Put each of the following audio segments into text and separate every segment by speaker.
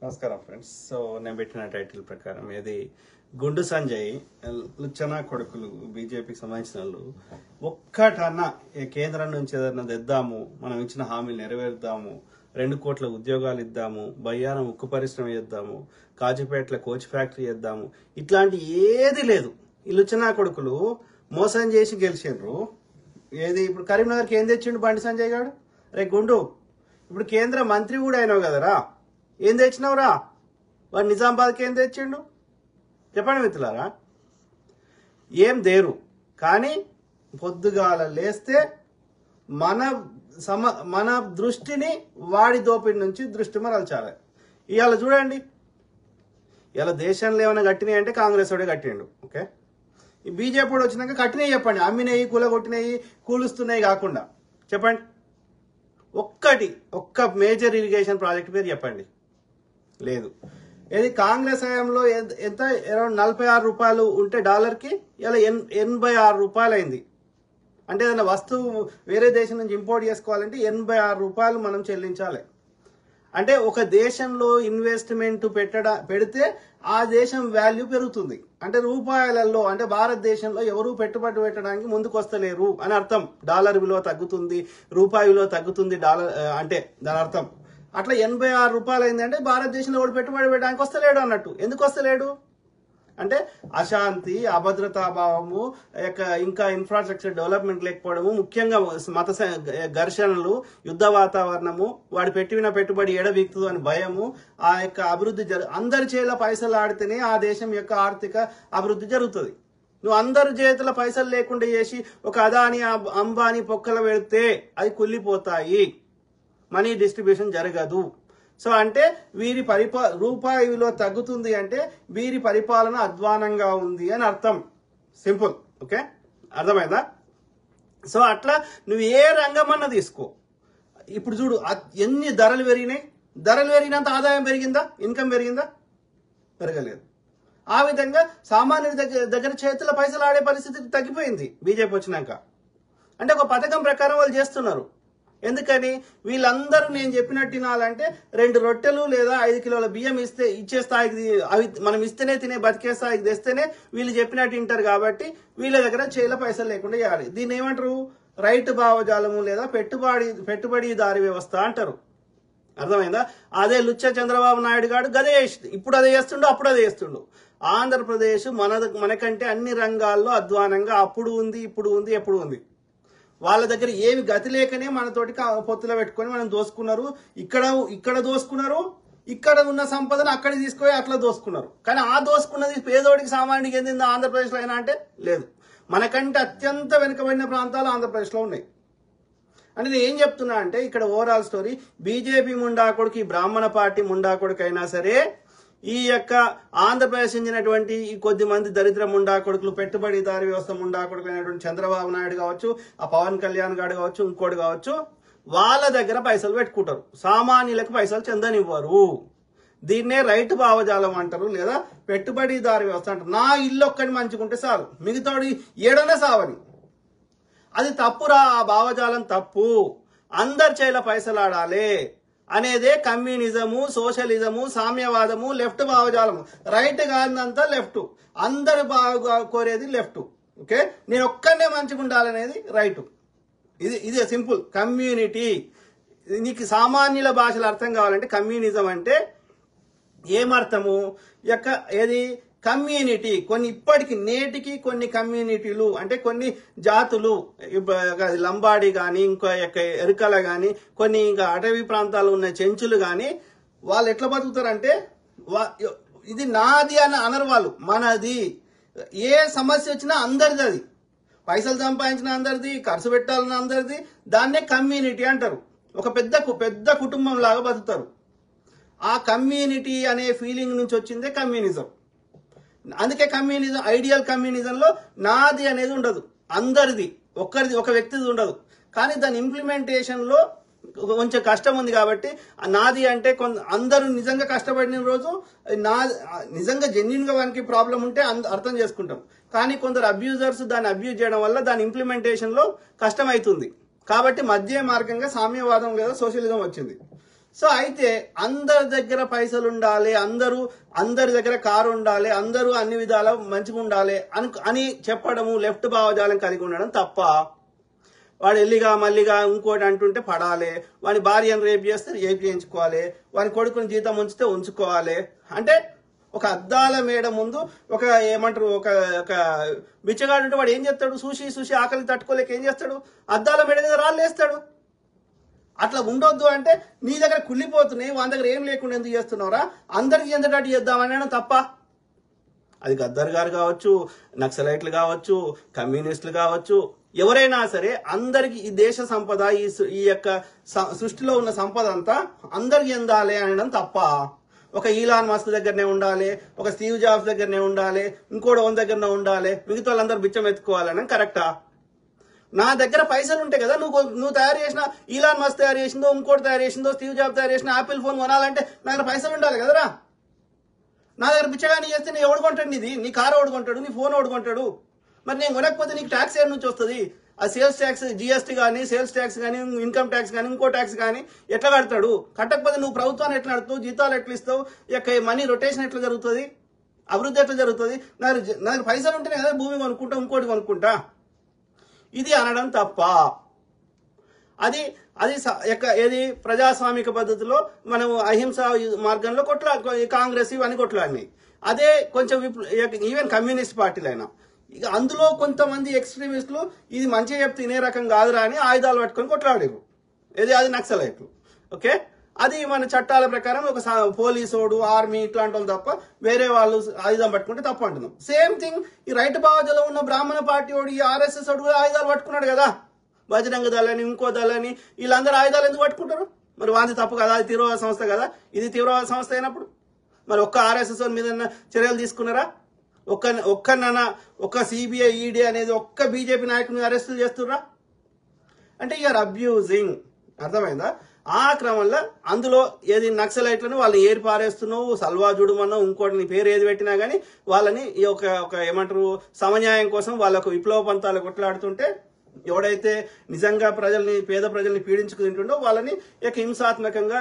Speaker 1: నమస్కారం friends. So నేను పెట్టిన టైటిల్ ప్రకారం ఏది గుండు సంజయ్ లుచ్చనా కొడుకులు బీజేపీకి సంబంధించిన వాళ్ళు ఒక్కటన్నా కేంద్రం నుంచి ఏదైనా తెద్దాము, మనం ఇచ్చిన హామీలు నెరవేర్దాము, 2 కోట్ల ఉద్యోగాలు ఇద్దాము, బయ్యారం ఉక్కు పరిశ్రమ చేద్దాము, కాజీపేటలో కోచ్ ఫ్యాక్టరీ చేద్దాము, ఇట్లాంటి ఏది లేదు. ఈ లుచ్చనా కొడుకులు మోసం చేసి గెలిచిండ్రు. ఏది ఇప్పుడు కరీంనగర్కి ఏం తెచ్చిండు బండి సంజయ్ గారు? రే గుండు, ఇప్పుడు కేంద్ర మంత్రి కూడా అయినావు కదరా, ఏం తెచ్చినావురా? వాడు నిజామాబాద్కి ఏం తెచ్చిండు చెప్పండి మిత్రులారా. ఏం దేరు. కానీ పొద్దుగాల లేస్తే మన దృష్టిని వాడి దోపిడి నుంచి దృష్టి మరల్చాలి. ఇవాళ చూడండి, ఇవాళ దేశంలో ఏమైనా కట్టినాయి అంటే కాంగ్రెస్ వాడే కట్టిండు. ఓకే, ఈ బీజేపీ వచ్చినాక కట్టినాయి చెప్పండి. అమ్మినాయి, కూలగొట్టినాయి, కూలుస్తున్నాయి కాకుండా చెప్పండి. ఒక్క మేజర్ ఇరిగేషన్ ప్రాజెక్ట్ పేరు చెప్పండి. లేదు. ఏది కాంగ్రెస్ హయాంలో ఎంత అరౌండ్ 46 రూపాయలు ఉంటే డాలర్కి ఇలా 86 రూపాయలు అయింది. అంటే ఏదైనా వస్తువు వేరే దేశం నుంచి ఇంపోర్ట్ చేసుకోవాలంటే 86 రూపాయలు మనం చెల్లించాలి. అంటే ఒక దేశంలో ఇన్వెస్ట్మెంట్ పెడితే ఆ దేశం వాల్యూ పెరుగుతుంది. అంటే రూపాయలలో, అంటే భారతదేశంలో ఎవరు పెట్టుబడి పెట్టడానికి ముందుకు వస్తలేరు అని అర్థం. డాలర్ విలువ తగ్గుతుంది, రూపాయి విలువ తగ్గుతుంది డాలర్ అంటే దాని అర్థం. అట్లా 86 రూపాయలు అయింది అంటే భారతదేశంలో ఎవరు పెట్టుబడి పెట్టడానికి వస్తలేడు అన్నట్టు. ఎందుకు వస్తలేడు అంటే అశాంతి, అభద్రతాభావము, ఇంకా ఇన్ఫ్రాస్ట్రక్చర్ డెవలప్మెంట్ లేకపోవడము, ముఖ్యంగా మత ఘర్షణలు, యుద్ధ వాతావరణము, వాడు పెట్టిన పెట్టుబడి ఎడబీక్తుంది అని భయము, ఆ యొక్క అభివృద్ధి అందరి చేతిలో పైసలు ఆడితేనే ఆ దేశం యొక్క ఆర్థిక అభివృద్ధి జరుగుతుంది. నువ్వు అందరి చేతుల పైసలు లేకుండా చేసి ఒక అదాని అంబానీ పొక్కల పెడితే అది కుళ్ళిపోతాయి, మనీ డిస్ట్రిబ్యూషన్ జరగదు. సో అంటే వీరి రూపాయి విలువ తగ్గుతుంది అంటే వీరి పరిపాలన అధ్వానంగా ఉంది అని అర్థం. సింపుల్. ఓకే, అర్థమైందా? సో అట్లా నువ్వు ఏ రంగమన్నా తీసుకో. ఇప్పుడు చూడు, ఎన్ని ధరలు పెరిగినాయి. ధరలు పెరిగినంత ఆదాయం పెరిగిందా? ఇన్కమ్ పెరిగిందా? పెరగలేదు. ఆ విధంగా సామాన్యుడి దగ్గర చేతుల పైసలు ఆడే పరిస్థితి తగ్గిపోయింది బీజేపీ వచ్చినాక. అంటే ఒక పథకం ప్రకారం వాళ్ళు చేస్తున్నారు. ఎందుకని? వీళ్ళందరూ నేను చెప్పినట్టు తినాలంటే 2 రొట్టెలు లేదా 5 కిలోల బియ్యం ఇచ్చే స్థాయికి, అవి మనం ఇస్తేనే తినే బతికే స్థాయికి తెస్తేనే వీళ్ళు చెప్పినట్టు తింటారు. కాబట్టి వీళ్ళ దగ్గర చేల పైసలు లేకుండా చేయాలి. దీన్ని ఏమంటారు? రైతు భావజాలము లేదా పెట్టుబడిదారి వ్యవస్థ అంటారు. అర్థమైందా? అదే లుచ్చ చంద్రబాబు నాయుడు గారు గదే ఇప్పుడు అదే చేస్తుండు, అప్పుడు అదే చేస్తుండు. ఆంధ్రప్రదేశ్ మనకంటే అన్ని రంగాల్లో అధ్వానంగా అప్పుడు ఉంది, ఇప్పుడు ఉంది, ఎప్పుడు ఉంది. వాళ్ళ దగ్గర ఏమి గతి లేకనే మనతోటి పొత్తులో పెట్టుకొని మనం దోసుకున్నారు. ఇక్కడ దోసుకున్నారు, ఇక్కడ ఉన్న సంపదను అక్కడ తీసుకొని అట్లా దోసుకున్నారు. కానీ ఆ దోసుకున్నది పేదోడికి, సామాన్యుడికి ఏంది ఆంధ్రప్రదేశ్లో అయినా అంటే లేదు. మనకంటే అత్యంత వెనుకబడిన ప్రాంతాలు ఆంధ్రప్రదేశ్లో ఉన్నాయి. అంటే నేను ఏం చెప్తున్నా అంటే ఇక్కడ ఓవరాల్ స్టోరీ, బీజేపీ ముండాకొడుకు, ఈ బ్రాహ్మణ పార్టీ ముండాకొడుకు అయినా సరే, ఈ యొక్క ఆంధ్రప్రదేశ్ చెందినటువంటి ఈ కొద్ది మంది దరిద్ర ముండాకొడుకులు, పెట్టుబడిదారి వ్యవస్థ ముండాకొడుకు అయినటువంటి చంద్రబాబు నాయుడు కావచ్చు, ఆ పవన్ కళ్యాణ్ గారు కావచ్చు, ఇంకోటి కావచ్చు, వాళ్ళ దగ్గర పైసలు పెట్టుకుంటారు. సామాన్యులకు పైసలు చెందనివ్వరు. దీన్నే రైతు భావజాలం అంటారు, లేదా పెట్టుబడిదారి వ్యవస్థ అంటారు. నా ఇల్లు ఒక్కడి మంచుకుంటే చాలు, మిగతాడు ఏడనే సావని. అది తప్పురా. ఆ భావజాలం తప్పు. అందరి చేల పైసలు ఆడాలి అనేదే కమ్యూనిజము, సోషలిజము, సామ్యవాదము, లెఫ్ట్ భావజాలము. రైట్ కాదంతా లెఫ్ట్. అందరు బాగా కోరేది లెఫ్ట్. ఓకే, నేను ఒక్కడనే మంచిగా ఉండాలనేది రైట్. ఇదే సింపుల్. కమ్యూనిటీ. నీకు సామాన్యుల భాషలు అర్థం కావాలంటే కమ్యూనిజం అంటే ఏమర్థము? ఏది కమ్యూనిటీ. ఇప్పటికి నేటికి కొన్ని కమ్యూనిటీలు అంటే కొన్ని జాతులు, లంబాడి కానీ, ఇంకో ఎరుకల కానీ, కొన్ని ఇంకా అటవీ ప్రాంతాల్లో ఉన్న చెంచులు కానీ, వాళ్ళు ఎట్లా బతుకుతారంటే ఇది నాది అని అనరు వాళ్ళు. మనది. ఏ సమస్య వచ్చినా అందరిది. అది పైసలు సంపాదించిన అందరిది, ఖర్చు పెట్టాలన్న అందరిది. దాన్నే కమ్యూనిటీ అంటారు. ఒక పెద్ద కుటుంబం లాగా బతుకుతారు. ఆ కమ్యూనిటీ అనే ఫీలింగ్ నుంచి వచ్చిందే కమ్యూనిజం. అందుకే కమ్యూనిజం, ఐడియల్ కమ్యూనిజంలో నాది అనేది ఉండదు, అందరిది, ఒక వ్యక్తిది ఉండదు. కానీ దాని ఇంప్లిమెంటేషన్ లో కొంచెం కష్టం ఉంది. కాబట్టి నాది అంటే అందరూ నిజంగా కష్టపడిన రోజు నిజంగా జెన్యున్ గా వానికి ప్రాబ్లం ఉంటే అర్థం చేసుకుంటాం. కానీ కొందరు అబ్యూజర్స్ దాన్ని అబ్యూజ్ చేయడం వల్ల దాని ఇంప్లిమెంటేషన్ లో కష్టం అవుతుంది. కాబట్టి మధ్య మార్గంగా సామ్యవాదం లేదా సోషలిజం వచ్చింది. సో అయితే అందరి దగ్గర పైసలు ఉండాలి, అందరి దగ్గర కారు ఉండాలి, అందరూ అన్ని విధాల మంచిగా ఉండాలి అని చెప్పడము లెఫ్ట్ భావజాలం కలిగి ఉండడం తప్ప. వాడు ఎల్లిగా మల్లిగా ఇంకోటి అంటుంటే పడాలి, వాని భార్యను రేపు చేస్తే రేపు చేయించుకోవాలి, వాని కొడుకుని జీతం ఉంచితే ఉంచుకోవాలి. అంటే ఒక అద్దాల మేడ ముందు ఒక ఏమంటారు ఒక బిచ్చగాడు ఉంటే వాడు ఏం చేస్తాడు? చూసి ఆకలి తట్టుకోలేక ఏం చేస్తాడు? అద్దాల మేడ మీద రాళ్ళేస్తాడు. అట్లా ఉండొద్దు. అంటే నీ దగ్గర కుళ్ళిపోతున్నాయి, వాని దగ్గర ఏం లేకుండా ఎందుకు చేస్తున్నావురా? అందరికి ఎంతటట్టు చేద్దామని తప్ప. అది గద్దర్ గారు కావచ్చు, నక్సలైట్లు కావచ్చు, కమ్యూనిస్టులు కావచ్చు, ఎవరైనా సరే అందరికి ఈ దేశ సంపద, ఈ యొక్క సృష్టిలో ఉన్న సంపద అంతా అందరికి ఎందాలి అనడం తప్ప. ఒక ఈలాన్ మస్క్ దగ్గరనే ఉండాలి, ఒక స్టీవ్ జాబ్స్ దగ్గరనే ఉండాలి, ఇంకోటి ఓన్ దగ్గరనే ఉండాలి, మిగతా వాళ్ళందరూ బిచ్చం ఎత్తుకోవాలని కరెక్టా? నా దగ్గర పైసలు ఉంటాయి కదా, నువ్వు తయారు చేసిన ఈలాన్ మస్క్ తయారు చేసిందో, ఇంకోటి తయారు చేసిందో, స్టీవ్ జాబ్ తయారు చేసిన యాపిల్ ఫోన్ కొనాలంటే నా దగ్గర పైసలు ఉండాలి కదరా. నా దగ్గర బిచ్చగాని చేస్తే నేను ఎవడు కొంటాడు? నీ కారు ఎవడు కొంటాడు? నీ ఫోన్ ఎవడు కొంటాడు? మరి నేను కొనకపోతే నీకు ట్యాక్స్ ఏడు నుంచి వస్తుంది? ఆ సేల్స్ ట్యాక్స్, జిఎస్టీ కానీ, సేల్స్ ట్యాక్స్ కానీ, ఇన్కమ్ ట్యాక్స్ కానీ, ఇంకో ట్యాక్స్ కానీ ఎట్లా కడతాడు? కట్టకపోతే నువ్వు ప్రభుత్వాన్ని ఎట్లా నడుతావు? జీతాలు ఎట్లా ఇస్తావు? ఇక మనీ రొటేషన్ ఎట్లా జరుగుతుంది? అభివృద్ధి ఎట్లా జరుగుతుంది? నా దగ్గర పైసలు ఉంటేనే కదా భూమి కొనుక్కుంటా, ఇంకోటి కొనుక్కుంటా. ఇది అనడం తప్ప. అది ఏది ప్రజాస్వామిక పద్ధతిలో మనం అహింస మార్గంలో కాంగ్రెస్ ఇవన్నీ కొట్లాడినాయి. అదే కొంచెం ఈవెన్ కమ్యూనిస్ట్ పార్టీలైనా ఇక అందులో కొంతమంది ఎక్స్ట్రీమిస్టులు ఇది మంచిగా చెప్తే ఇనే రకం కాదురా అని ఆయుధాలు పట్టుకొని కొట్లాడారు. అది నక్సలైట్లు. ఓకే, అది మన చట్టాల ప్రకారం ఒక పోలీసోడు, ఆర్మీ ఇట్లాంటి వాళ్ళు తప్ప వేరే వాళ్ళు ఆయుధం పట్టుకుంటే తప్పు అంటున్నాం. సేమ్ థింగ్ ఈ రైట్ భావజలో ఉన్న బ్రాహ్మణ పార్టీ వాడు, ఈ ఆర్ఎస్ఎస్ వాడు కూడా ఆయుధాలు పట్టుకున్నాడు కదా. బజరంగ దళని, ఇంకో దళని, వీళ్ళందరూ ఆయుధాలు ఎందుకు పట్టుకుంటారు? మరి వాంది తప్పు కదా, అది తీవ్రవాద సంస్థ కదా. ఇది తీవ్రవాద సంస్థ అయినప్పుడు మరి ఒక్క ఆర్ఎస్ఎస్ మీద చర్యలు తీసుకున్నారా? ఒక్క సిబిఐ, ఈడీ అనేది ఒక్క బీజేపీ నాయకుని అరెస్టులు చేస్తుర్రా? అంటే యూఆర్ అబ్యూజింగ్. అర్థమైందా? ఆ క్రమంలో అందులో ఏది నక్సలైట్లను వాళ్ళని ఏరి పారేస్తున్నావు, సల్వా జుడుమన్నావు, ఇంకోటి నీ పేరు ఏది పెట్టినా కానీ వాళ్ళని ఈ ఒక ఏమంటారు సమన్యాయం కోసం వాళ్ళకు విప్లవ పంతాలు కొట్లాడుతుంటే ఎవడైతే నిజంగా పేద ప్రజల్ని పీడించుకు తింటుండో వాళ్ళని హింసాత్మకంగా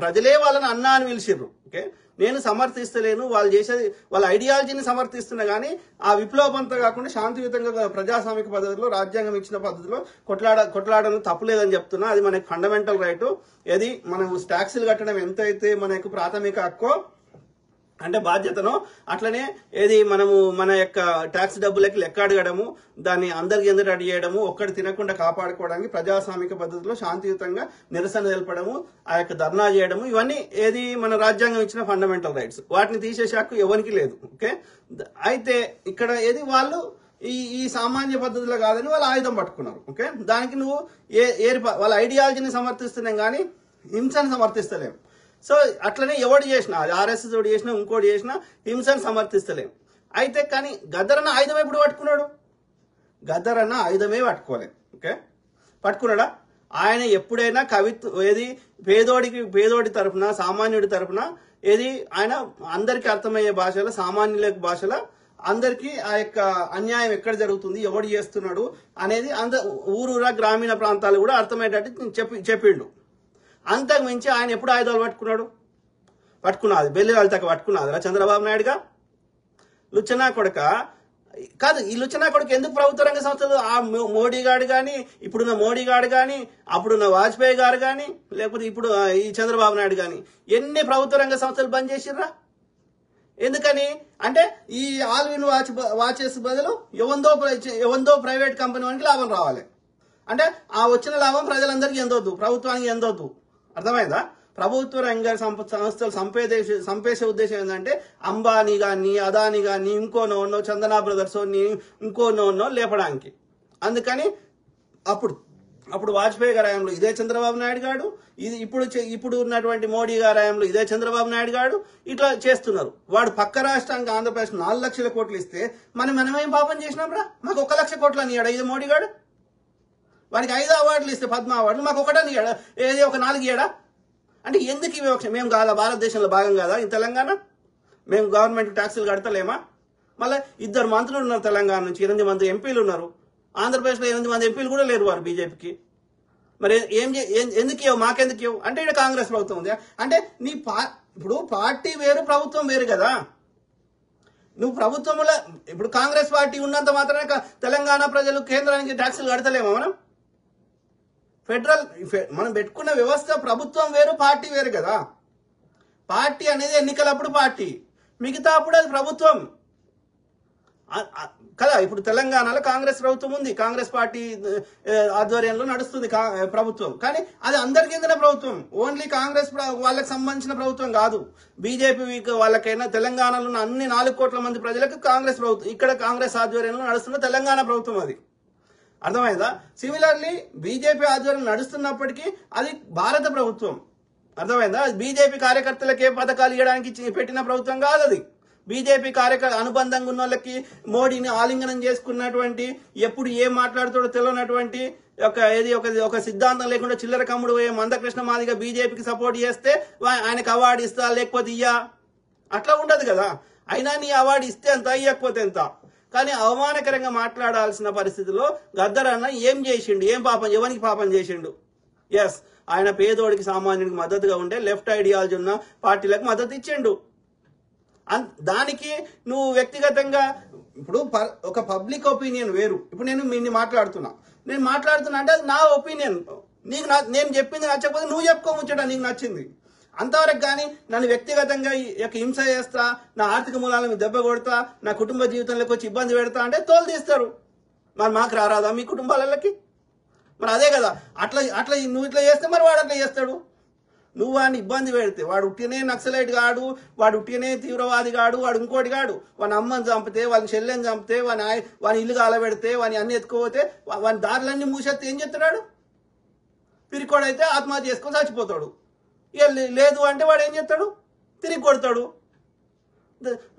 Speaker 1: ప్రజలే వాళ్ళని అన్నా అని పిలిచిర్రు. ఓకే, నేను సమర్థిస్తలేను, వాళ్ళు చేసేది వాళ్ళ ఐడియాలజీని సమర్థిస్తున్నా కానీ ఆ విప్లవ పంత కాకుండా శాంతియుతంగా ప్రజాస్వామిక పద్ధతిలో రాజ్యాంగం ఇచ్చిన పద్ధతిలో కొట్లాడడం తప్పులేదని చెప్తున్నా. అది మనకి ఫండమెంటల్ రైట్. ఏది మనం ట్యాక్సులు కట్టడం ఎంతైతే మనకు ప్రాథమిక హక్కో అంటే బాధ్యతనో అట్లనే ఏది మనము మన యొక్క ట్యాక్స్ డబ్బులకి లెక్క అడగడము, దాన్ని అందరికి ఎందుకు చేయడము, ఒక్కటి తినకుండా కాపాడుకోవడానికి ప్రజాస్వామిక పద్ధతిలో శాంతియుతంగా నిరసన తెలపడము, ఆ యొక్క ధర్నా చేయడము, ఇవన్నీ ఏది మన రాజ్యాంగం ఇచ్చిన ఫండమెంటల్ రైట్స్. వాటిని తీసేసే హక్కు ఎవరికి లేదు. ఓకే, అయితే ఇక్కడ ఏది వాళ్ళు ఈ సామాన్య పద్ధతిలో కాదని వాళ్ళు ఆయుధం పట్టుకున్నారు. ఓకే, దానికి నువ్వు వాళ్ళ ఐడియాలజీని సమర్థిస్తున్నాం కానీ హింసను సమర్థిస్తలేము. సో అట్లనే ఎవడు చేసినా, ఆర్ఎస్ఎస్ ఎవడు చేసినా, ఇంకోటి చేసినా హింసను సమర్థిస్తలేం. అయితే కానీ గద్దర్ అన్న ఆయుధం ఎప్పుడు పట్టుకున్నాడు? గద్దర్ అన్న ఆయుధమే పట్టుకోలేదు. ఓకే, పట్టుకున్నాడా? ఆయన ఎప్పుడైనా ఏది పేదోడి తరఫున, సామాన్యుడి తరఫున ఏది ఆయన అందరికీ అర్థమయ్యే భాషలో, సామాన్యుల భాషలో అందరికీ ఆ యొక్క అన్యాయం ఎక్కడ జరుగుతుంది, ఎవడు చేస్తున్నాడు అనేది ఊరూరా గ్రామీణ ప్రాంతాలు కూడా అర్థమయ్యేటట్టు చెప్పిండు. అంతకు మించి ఆయన ఎప్పుడు ఆయుధాలు పట్టుకున్నది బెల్లి వాళ్ళకి పట్టుకున్నదిరా చంద్రబాబు నాయుడుగా? లుచ్చనా కొడుక కాదు. ఈ లుచ్చనా కొడుకు ఎందుకు ప్రభుత్వ రంగ సంస్థలు ఆ మోడీ గారు కానీ, ఇప్పుడున్న మోడీ గారు కానీ, అప్పుడున్న వాజ్పేయి గారు కానీ, లేకపోతే ఇప్పుడు ఈ చంద్రబాబు నాయుడు కానీ ఎన్ని ప్రభుత్వ రంగ సంస్థలు బంద్ చేసిర్రా? ఎందుకని అంటే ఈ ఆల్ ఇన్ వాచెస్ బదులు ఎవందో ప్రైవేట్ కంపెనీ వానికి లాభం రావాలి. అంటే ఆ వచ్చిన లాభం ప్రజలందరికీ ఎందొద్దు, ప్రభుత్వానికి ఎందొద్దు. అర్థమైందా? ప్రభుత్వ రంగ సంస్థలు సంపేసే ఉద్దేశం ఏంటంటే అంబానీ కానీ, అదానీ కానీ, ఇంకోనో చందనా బ్రదర్స్ ఇంకోనో లేపడానికి. అందుకని అప్పుడు వాజ్పేయి గారి హయాంలో ఇదే చంద్రబాబు నాయుడు గారు, ఇది ఇప్పుడు ఉన్నటువంటి మోడీ గారి హయాంలో ఇదే చంద్రబాబు నాయుడు గారు ఇట్లా చేస్తున్నారు. వాడు పక్క రాష్ట్రానికి ఆంధ్రప్రదేశ్ 4 లక్షల కోట్లు ఇస్తే మనమేం పాపం చేసినాం రా? మాకు 1 లక్ష కోట్లు అని ఇయ్యాడా ఇది మోడీ గారు? వానికి 5 అవార్డులు ఇస్తే పద్మ అవార్డులు, మాకు ఒకటని ఇయ్యాడా? ఏది ఒక 4 ఇయ్యాడా? అంటే ఎందుకు ఇవి? మేము కాదా భారతదేశంలో భాగం కాదా ఈ తెలంగాణ? మేము గవర్నమెంట్ ట్యాక్సులు కడతలేమా? మళ్ళీ 2 మంత్రులు ఉన్నారు తెలంగాణ నుంచి, 8 మంది ఎంపీలు ఉన్నారు. ఆంధ్రప్రదేశ్లో 8 మంది ఎంపీలు కూడా లేరు వారు బీజేపీకి. మరి ఎందుకు ఇవ్వవు, మాకెందుకు ఇవ్వవు అంటే ఇక్కడ కాంగ్రెస్ ప్రభుత్వం ఉంది అంటే ఇప్పుడు పార్టీ వేరు ప్రభుత్వం వేరు కదా. నువ్వు ప్రభుత్వంలో ఇప్పుడు కాంగ్రెస్ పార్టీ ఉన్నంత మాత్రమే తెలంగాణ ప్రజలు కేంద్రానికి ట్యాక్సులు కడతలేమో మనం. మనం పెట్టుకున్న వ్యవస్థ ప్రభుత్వం వేరు పార్టీ వేరు కదా. పార్టీ అనేది ఎన్నికలప్పుడు పార్టీ, మిగతా అప్పుడు అది ప్రభుత్వం కదా. ఇప్పుడు తెలంగాణలో కాంగ్రెస్ ప్రభుత్వం ఉంది, కాంగ్రెస్ పార్టీ ఆధ్వర్యంలో నడుస్తుంది ప్రభుత్వం. కానీ అది అందరి కిందనే ప్రభుత్వం, ఓన్లీ కాంగ్రెస్ వాళ్ళకి సంబంధించిన ప్రభుత్వం కాదు. బీజేపీ వాళ్ళకైనా తెలంగాణలో ఉన్న అన్ని 4 కోట్ల మంది ప్రజలకు కాంగ్రెస్ ప్రభుత్వం, ఇక్కడ కాంగ్రెస్ ఆధ్వర్యంలో నడుస్తున్న తెలంగాణ ప్రభుత్వం అది. అర్థమైందా? సిమిలర్లీ బీజేపీ ఆధ్వర్యంలో నడుస్తున్నప్పటికీ అది భారత ప్రభుత్వం. అర్థమైందా? బీజేపీ కార్యకర్తలకు ఏ పథకాలు ఇవ్వడానికి పెట్టిన ప్రభుత్వం కాదు అది. బీజేపీ అనుబంధంగా ఉన్న వాళ్ళకి మోడీని ఆలింగనం చేసుకున్నటువంటి, ఎప్పుడు ఏం మాట్లాడుతాడో తెలియనటువంటి ఒక సిద్ధాంతం లేకుండా చిల్లర కమ్ముడు మందకృష్ణ మాదిగ బీజేపీకి సపోర్ట్ చేస్తే ఆయనకు అవార్డు ఇస్తా లేకపోతే ఇయ్యా, అట్లా ఉండదు కదా. అయినా నీ అవార్డు ఇస్తే ఎంత, ఇయ్యకపోతే ఎంత. కానీ అవమానకరంగా మాట్లాడాల్సిన పరిస్థితిలో గద్దర్ అన్న ఏం చేసిండు, ఏం పాపం, ఎవరికి పాపం చేసిండు? ఎస్, ఆయన పేదోడికి సామాన్యుడికి మద్దతుగా ఉండే లెఫ్ట్ ఐడియాలజీ ఉన్న పార్టీలకు మద్దతు ఇచ్చిండు. దానికి నువ్వు వ్యక్తిగతంగా ఇప్పుడు ఒక పబ్లిక్ ఒపీనియన్ వేరు. ఇప్పుడు నేను మాట్లాడుతున్నా అంటే అది నా ఒపీనియన్. నేను చెప్పింది నచ్చకపోతే నువ్వు చెప్పుకోముచ్చట నీకు నచ్చింది అంతవరకు. కానీ నన్ను వ్యక్తిగతంగా హింస చేస్తా, నా ఆర్థిక మూలాలను దెబ్బ కొడతా, నా కుటుంబ జీవితంలోకి వచ్చి ఇబ్బంది పెడతా అంటే తోలు తీస్తారు. మరి మాకు రారాదా మీ కుటుంబాలకి? మరి అదే కదా. అట్లా నువ్వు ఇట్లా చేస్తే మరి వాడు అట్లా చేస్తాడు. నువ్వు వాడిని ఇబ్బంది పెడితే వాడు ఉట్టినే నక్సలైట్ గాడు, వాడు ఉట్టినే తీవ్రవాది గాడు, వాడు ఇంకోటి గాడు. వాని అమ్మని చంపితే, వాని చెల్లెని చంపితే, వాని ఇల్లు కాలబెడితే, వాని అన్ని ఎత్తుకోపోతే, వాని దారులన్నీ మూసేస్తే ఏం చెప్తున్నాడు? పిరికోడైతే ఆత్మహత్య చేసుకొని చచ్చిపోతాడు. ఇక లేదు అంటే వాడు ఏం చేస్తాడు? తిరిగి కొడతాడు.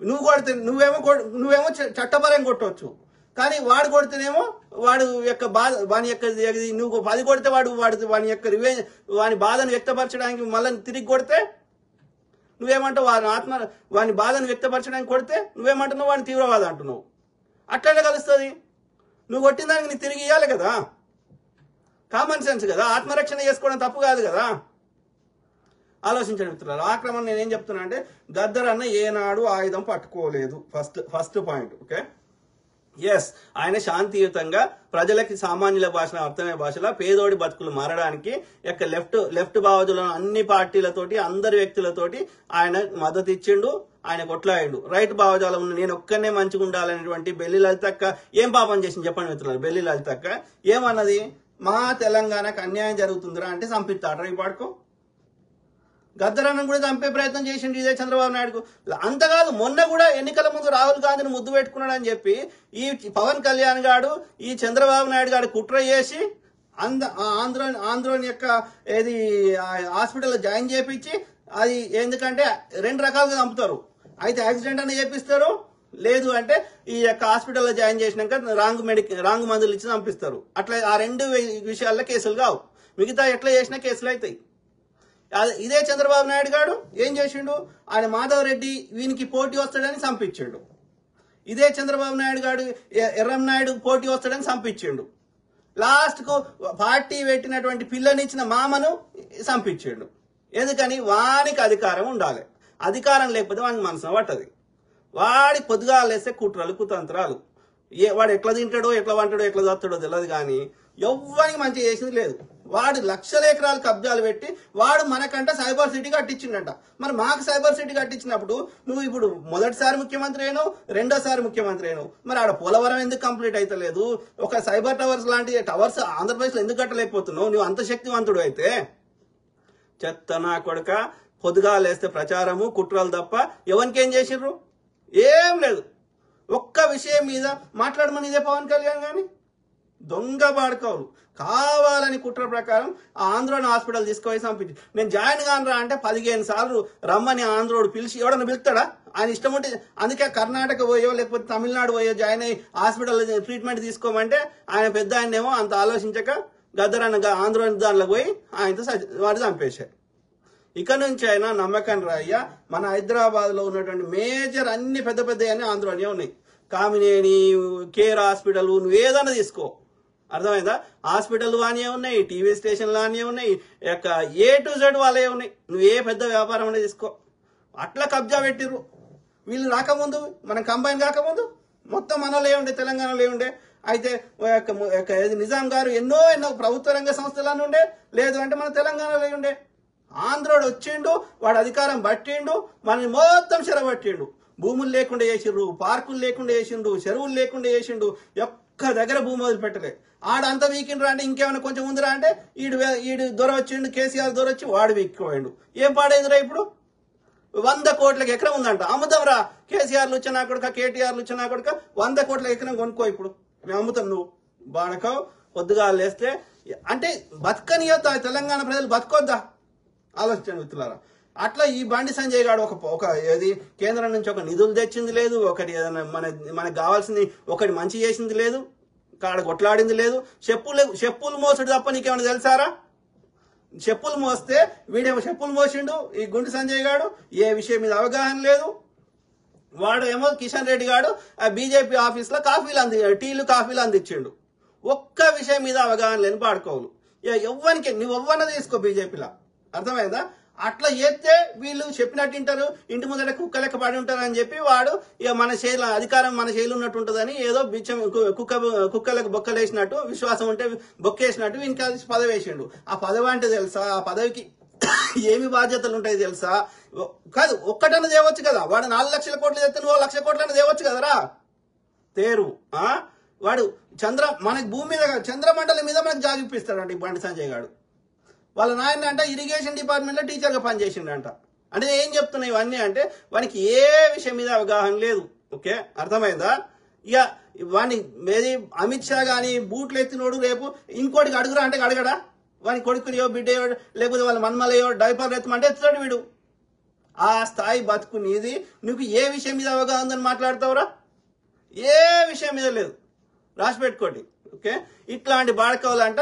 Speaker 1: నువ్వు కొడితే నువ్వేమో చట్టపరంగా కొట్టవచ్చు, కానీ వాడు కొడితేనేమో వాడు యొక్క బాధ, వాని యొక్క నువ్వు 10 కొడితే వాని యొక్క వాని బాధను వ్యక్తపరచడానికి మళ్ళీ తిరిగి కొడితే నువ్వేమంటావు? వాని బాధను వ్యక్తపరచడానికి కొడితే నువ్వేమంటున్నావు? వాడిని తీవ్రవాదం అంటున్నావు. అట్లనే కలుస్తుంది. నువ్వు కొట్టిన దానికి నీ తిరిగి ఇవ్వాలి కదా. కామన్ సెన్స్ కదా. ఆత్మరక్షణ చేసుకోవడం తప్పు కాదు కదా. ఆలోచించండి మిత్రులారా. ఆక్రమణ నేనేం చెప్తున్నా అంటే, గద్దర్ అన్న ఏనాడు ఆయుధం పట్టుకోలేదు. First point. ఓకే, ఎస్, ఆయన శాంతియుతంగా ప్రజలకి సామాన్యుల భాషలో అర్థమయ్యే భాషలో పేదోడి బతుకులు మారడానికి లెఫ్ట్ భావజులను అన్ని పార్టీలతోటి అందరి వ్యక్తులతోటి ఆయన మద్దతు ఇచ్చిండు, ఆయన కొట్లాడిండు. రైట్ భావజాలం ఉన్న నేను ఒక్కనే మంచిగా ఉండాలనేటువంటి బెల్లి లలితక్క ఏం పాపం చేసింది చెప్పండి మిత్రులారు. బెల్లి లలితక్క ఏమన్నది? మా తెలంగాణకు అన్యాయం జరుగుతుందిరా అంటే చంపిస్తాడు ఈ పాడుకో. గద్దరన్నను కూడా చంపే ప్రయత్నం చేసిండు ఇదే చంద్రబాబు నాయుడుకు. అంతకాదు, మొన్న కూడా ఎన్నికల ముందు రాహుల్ గాంధీని ముద్దు పెట్టుకున్నాడు అని చెప్పి ఈ పవన్ కళ్యాణ్ గాడు, ఈ చంద్రబాబు నాయుడు గారు కుట్ర చేసి ఆంధ్రోని యొక్క హాస్పిటల్లో జాయిన్ చేయించి, అది ఎందుకంటే 2 రకాలుగా చంపుతారు. అయితే యాక్సిడెంట్ అని చేపిస్తారు, లేదు అంటే ఈ యొక్క హాస్పిటల్లో జాయిన్ చేసినాక రాంగ్ మందులు ఇచ్చి చంపిస్తారు. అట్లా ఆ 2 విషయాల్లో కేసులు కావు, మిగతా ఎట్లా చేసినా కేసులు అవుతాయి. ఇదే చంద్రబాబు నాయుడు గారు ఏం చేసిండు? ఆయన మాధవ్ రెడ్డి వీనికి పోటీ వస్తాడని చంపించిండు. ఇదే చంద్రబాబు నాయుడు గారు ఎర్రంనాయుడు పోటీ వస్తాడని చంపించిండు. లాస్ట్ కు పార్టీ పెట్టినటువంటి పిల్లనిచ్చిన మామను చంపించిండు. ఎందుకని? వానికి అధికారం ఉండాలి. అధికారం లేకపోతే వానికి మనసున పట్టది. వాడి పొద్దుగాలు వేస్తే కుట్రలు కుతంత్రాలు. వాడు ఎట్లా తింటాడో, ఎట్లా వంటాడో, ఎట్లా చస్తాడో తెలియదు. కానీ ఎవ్వరికి మంచి చేసింది లేదు. వాడు లక్షల ఎకరాలు కబ్జాలు పెట్టి వాడు మనకంట సైబర్ సిటీ కట్టించిండట. మరి మాకు సైబర్ సిటీ కట్టించినప్పుడు నువ్వు ఇప్పుడు మొదటిసారి ముఖ్యమంత్రి అయినావు, రెండోసారి ముఖ్యమంత్రి అయినావు. మరి ఆడ పోలవరం ఎందుకు కంప్లీట్ అయితే లేదు? ఒక సైబర్ టవర్స్ లాంటి టవర్స్ ఆంధ్రప్రదేశ్లో ఎందుకు కట్టలేకపోతున్నావు? నువ్వు అంత శక్తివంతుడు అయితే. చెత్త నా కొడుక, పొద్దుగాలేస్తే ప్రచారము కుట్రలు తప్ప ఎవరికేం చేసిండ్రు? ఏం లేదు. ఒక్క విషయం మీద మాట్లాడమని ఇదే పవన్ కళ్యాణ్ గాని దొంగ బాడుకోవాలి కావాలని కుట్ర ప్రకారం ఆంధ్రోని హాస్పిటల్ తీసుకుపోయి పంపించి, నేను జాయిన్ కానరా అంటే 15 సార్లు రమ్మని ఆంధ్రోడు పిలిచి ఎవడన్నా పిలుస్తాడా? ఆయన ఇష్టం ఉంటే. అందుకే కర్ణాటక పోయో లేకపోతే తమిళనాడు పోయో జాయిన్ అయ్యి హాస్పిటల్ ట్రీట్మెంట్ తీసుకోమంటే ఆయన పెద్ద ఆయనేమో అంత ఆలోచించక గద్దరన్న ఆంధ్రోని దానిలో పోయి ఆయనతో వాడు చంపేశారు. ఇక నుంచి అయినా నమ్మకం రాయ్యా, మన హైదరాబాద్ లో ఉన్నటువంటి మేజర్ అన్ని పెద్ద పెద్ద అన్ని ఆంధ్రోనే ఉన్నాయి. కామినేని, కేర్ హాస్పిటల్, నువ్వు ఏదైనా తీసుకో, అర్థమైందా? హాస్పిటల్ వానే ఉన్నాయి, టీవీ స్టేషన్లు వానే ఉన్నాయి, ఏ టు జెడ్ వాళ్ళే ఉన్నాయి. నువ్వు ఏ పెద్ద వ్యాపారం అనేది తీసుకో, అట్లా కబ్జా పెట్టిర్రు. వీళ్ళు రాకముందు, మనం కంబైన్ కాకముందు మొత్తం మనలో ఉండే, తెలంగాణలో ఉండే. అయితే నిజాం గారు ఎన్నో ప్రభుత్వ రంగ సంస్థలను ఉండే, లేదు అంటే మన తెలంగాణలో ఉండే. ఆంధ్రోడు వచ్చిండు, వాడు అధికారం పట్టిండు, మనని మొత్తం చెరబట్టిండు. భూములు లేకుండా చేసిండ్రు, పార్కులు లేకుండా చేసిండు, చెరువులు లేకుండా చేసిండు, ఒక్క దగ్గర భూమి వదిలిపెట్టలే. ఆడంత వీకిండ్రా అంటే ఇంకేమైనా కొంచెం ఉందిరా అంటే ఈడు దొర వచ్చిండు, కేసీఆర్ దొర వచ్చి వాడు వీక్కిపోయిండు. ఏం పాడైందిరా ఇప్పుడు? 100 కోట్లకి ఎకరం ఉందంట, అమ్ముతాంరా. కేసీఆర్లు వచ్చినా కొడుక, కేటీఆర్లు వచ్చినా కొడుక, 100 కోట్ల ఎకరం కొనుక్కో, ఇప్పుడు మేము అమ్ముతాం. నువ్వు బాడకవు పొద్దుగా లేస్తే అంటే బతకనియొద్దా? తెలంగాణ ప్రజలు బతకొద్దా? ఆలోచించండి మిత్రులారా. అట్లా ఈ బండి సంజయ్ గారు ఒక ఏది కేంద్రం నుంచి ఒక నిధులు తెచ్చింది లేదు, ఒకటి ఏదైనా మనకు కావాల్సింది ఒకటి మంచి చేసింది లేదు, కాడ కొట్లాడింది లేదు. చెప్పులు మోసుడు తప్ప నీకేమైనా తెలుసారా? చెప్పులు మోస్తే వీడేమో చెప్పులు మోసిండు ఈ గుండు సంజయ్ గారు, ఏ విషయం మీద అవగాహన లేదు. వాడు ఏమో కిషన్ రెడ్డి గారు ఆ బీజేపీ ఆఫీస్లో టీలు కాఫీలు అందించిండు. ఒక్క విషయం మీద అవగాహన లేని పాడుకోవాలి. ఎవ్వరికి నువ్వు ఎవ్వన తీసుకో బీజేపీలో, అర్థమైందా? అట్లా చేస్తే వీళ్ళు చెప్పినట్టు వింటారు, ఇంటి ముందర కుక్క లెక్క పడి ఉంటారు అని చెప్పి వాడు ఇక మన శైలి అధికారం మన శైలి ఉన్నట్టు ఉంటుందని ఏదో బిచ్చం కుక్కలకు బొక్కలేసినట్టు, విశ్వాసం ఉంటే బొక్కేసినట్టు వీనికి అది పదవి వేసిండు. ఆ పదవి అంటే తెలుసా? ఆ పదవికి ఏమి బాధ్యతలు ఉంటాయి తెలుసా? కాదు, ఒక్కటన్నా తేవచ్చు కదా. వాడు 4 లక్షల కోట్లు తెస్తే నువ్వు 1 లక్ష కోట్లన్నా తేవచ్చు కదరా. తేరు వాడు మనకి భూమి మీద చంద్రమండలం మీద మనకు జాగిపిస్తాడంట ఈ బండి సంజయ్ గారు. వాళ్ళ నాయన అంట ఇరిగేషన్ డిపార్ట్మెంట్లో టీచర్గా పనిచేసిండంట. అంటే ఏం చెప్తున్నాయి ఇవన్నీ అంటే వానికి ఏ విషయం మీద అవగాహన లేదు. ఓకే, అర్థమైందా? ఇక వాడిని ఏది అమిత్ షా కానీ బూట్లు ఎత్తినోడు రేపు ఇంకోటికి అడుగురా అంటే అడగడా? వాని కొడుకునియో బిడ్డయో లేకపోతే వాళ్ళ మన్మలయో డైపర్లు ఎత్తమంటే ఎత్తుతాడు వీడు. ఆ స్థాయి బతుకు నీది. నువ్వు ఏ విషయం మీద అవగాహన ఉందని మాట్లాడతావురా? ఏ విషయం మీద లేదు, రాసి పెట్టుకోండి. ఓకే, ఇట్లాంటి బాడకవులంట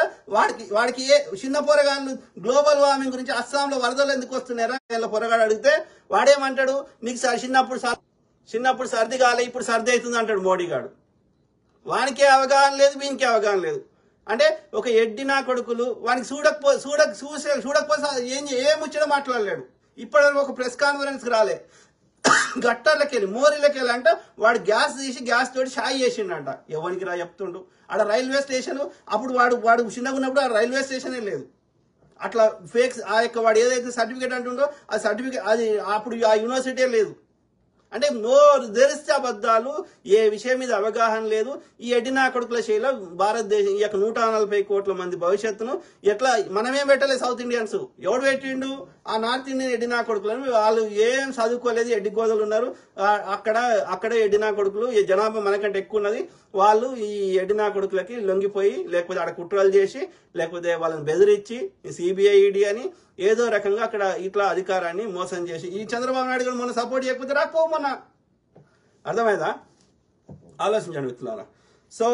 Speaker 1: వాడికి ఏ చిన్న పొరగాళ్ళు గ్లోబల్ వార్మింగ్ గురించి అస్సాంలో వరదలు ఎందుకు వస్తున్నారా వీళ్ళ పొరగాడు అడిగితే వాడేమంటాడు, నీకు చిన్నప్పుడు సర్ది కాలే ఇప్పుడు సర్ది అవుతుంది అంటాడు మోడీ గారు. వానికే అవగాహన లేదు, వీనికే అవగాహన లేదు. అంటే ఒక ఎడ్డి నా కొడుకులు వానికి చూడకపోతే ఏం ముచ్చడం మాట్లాడలేడు. ఇప్పటివరకు ఒక ప్రెస్ కాన్ఫరెన్స్ రాలే. గట్టర్లకి వెళ్ళి మోరీలకి వెళ్ళి అంట వాడు గ్యాస్ తీసి గ్యాస్ తోటి షాయి చేసిండంట. ఎవరికి రా చెప్తుండు? ఆడ రైల్వే స్టేషన్ అప్పుడు వాడు చిన్నగా ఉన్నప్పుడు ఆ రైల్వే స్టేషనే లేదు. అట్లా ఫేక్స్ వాడు ఏదైతే సర్టిఫికేట్ అంటుండో ఆ సర్టిఫికేట్ అది అప్పుడు ఆ యూనివర్సిటీ లేదు. అంటే నోరు తెరిస్తే అబద్ధాలు, ఏ విషయం మీద అవగాహన లేదు. ఈ ఎడ్డినా కొడుకుల శైలిలో భారతదేశం ఈ యొక్క 140 కోట్ల మంది భవిష్యత్తును ఎట్లా మనమేం పెట్టలేదు. సౌత్ ఇండియన్స్ ఎవడు పెట్టిండు? ఆ నార్త్ ఇండియన్ ఎడ్డినా కొడుకులను. వాళ్ళు ఏం చదువుకోలేదు, ఎడ్డి గోదలు ఉన్నారు. అక్కడ ఎడ్డినా కొడుకులు ఈ జనాభా మనకంటే ఎక్కువ ఉన్నది. వాళ్ళు ఈ ఎడ్డినా కొడుకులకి లొంగిపోయి లేకపోతే ఆడ కుట్రలు చేసి లేకపోతే వాళ్ళని బెదిరించి సిబిఐ ఈడీ అని ఏదో రకంగా అక్కడ ఇట్లా అధికారాన్ని మోసం చేసి ఈ చంద్రబాబు నాయుడు గారు మొన్న సపోర్ట్ చేయకపోతే రాకపోమన్నా. అర్థమైందా? ఆలోచించండి మిత్రులారా. సో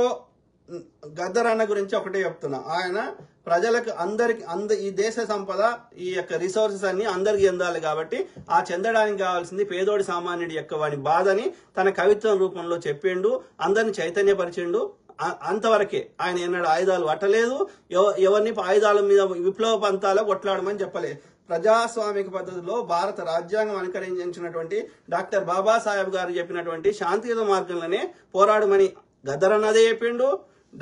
Speaker 1: గద్దరన్న గురించి ఒకటే చెప్తున్నా, ఆయన ప్రజలకు ఈ దేశ సంపద ఈ యొక్క రిసోర్సెస్ అన్ని అందరికి చెందాలి కాబట్టి ఆ చెందడానికి కావాల్సింది పేదోడి సామాన్యుడి యొక్క వాని బాధని తన కవిత్వం రూపంలో చెప్పిండు, అందరిని చైతన్యపరిచిండు. అంతవరకే. ఆయన ఎన్నడూ ఆయుధాలు పట్టలేదు, ఎవరిని ఆయుధాల మీద విప్లవ పంతాలో కొట్లాడమని చెప్పలేదు. ప్రజాస్వామిక పద్ధతిలో భారత రాజ్యాంగం అనుకరించినటువంటి డాక్టర్ బాబాసాహెబ్ గారు చెప్పినటువంటి శాంతియుత మార్గంలోనే పోరాడమని గద్దరన్నదే చెప్పిండు.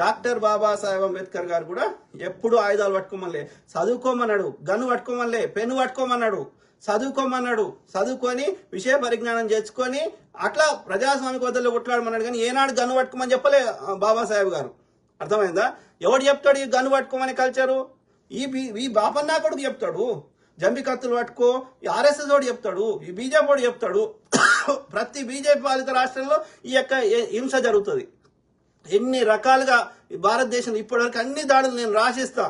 Speaker 1: డాక్టర్ బాబాసాహెబ్ అంబేద్కర్ గారు కూడా ఎప్పుడు ఆయుధాలు పట్టుకోమనిలే, చదువుకోమన్నాడు. Gun పట్టుకోమనిలే, pen పట్టుకోమన్నాడు. చదువుకోమన్నాడు. చదువుకొని విషయ పరిజ్ఞానం చేసుకొని అట్లా ప్రజాస్వామిక పద్ధతిలో కొట్లాడమన్నాడు. కానీ ఏనాడు గన్ను పట్టుకోమని చెప్పలే బాబాసాహెబ్ గారు. అర్థమైందా? ఎవడు చెప్తాడు ఈ గన్ను పట్టుకోమని కల్చరు? ఈ బాపన్నా కొడుకు చెప్తాడు. జంబి కత్తులు పట్టుకో, ఈ ఆర్ఎస్ఎస్ వాడు చెప్తాడు, ఈ బీజేపీ వాడు చెప్తాడు. ప్రతి బీజేపీ పాలిత రాష్ట్రంలో ఈ యొక్క హింస జరుగుతుంది. ఎన్ని రకాలుగా భారతదేశంలో ఇప్పటివరకు అన్ని దాడులు నేను రాసిస్తా.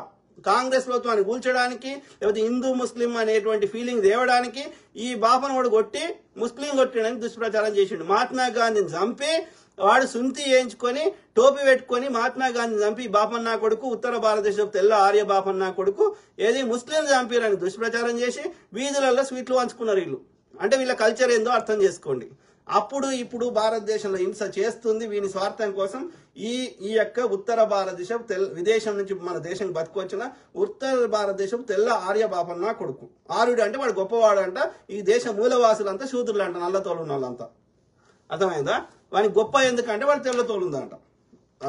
Speaker 1: కాంగ్రెస్ ప్రభుత్వాన్ని కూల్చడానికి లేకపోతే హిందూ ముస్లిం అనేటువంటి ఫీలింగ్ తేవడానికి ఈ బాపను వాడు కొట్టి ముస్లిం కొట్టడానికి దుష్ప్రచారం చేసిండు. మహాత్మా గాంధీని చంపి వాడు సుంతి వేయించుకొని టోపీ పెట్టుకొని మహాత్మా గాంధీని చంపి బాపన్నా కొడుకు ఉత్తర భారతదేశం తెల్ల ఆర్య బాపన్నా కొడుకు ఏది ముస్లిం చంపిరని దుష్ప్రచారం చేసి వీధులలో స్వీట్లు పంచుకున్నారు వీళ్ళు. అంటే వీళ్ళ కల్చర్ ఏందో అర్థం చేసుకోండి. అప్పుడు ఇప్పుడు భారతదేశంలో హింస చేస్తుంది వీని స్వార్థం కోసం. ఈ ఈ యొక్క ఉత్తర భారతదేశం విదేశం నుంచి మన దేశం బతుకొచ్చిన ఉత్తర భారతదేశం తెల్ల ఆర్య బాపన్న కొడుకు. ఆర్యుడు అంటే వాడు గొప్పవాడు అంట. ఈ దేశ మూలవాసులంతా శూద్రులు అంట, నల్ల తోలు ఉన్న వాళ్ళంతా. అర్థమైందా? వానికి గొప్ప ఎందుకంటే వాడు తెల్ల తోలు ఉందంట.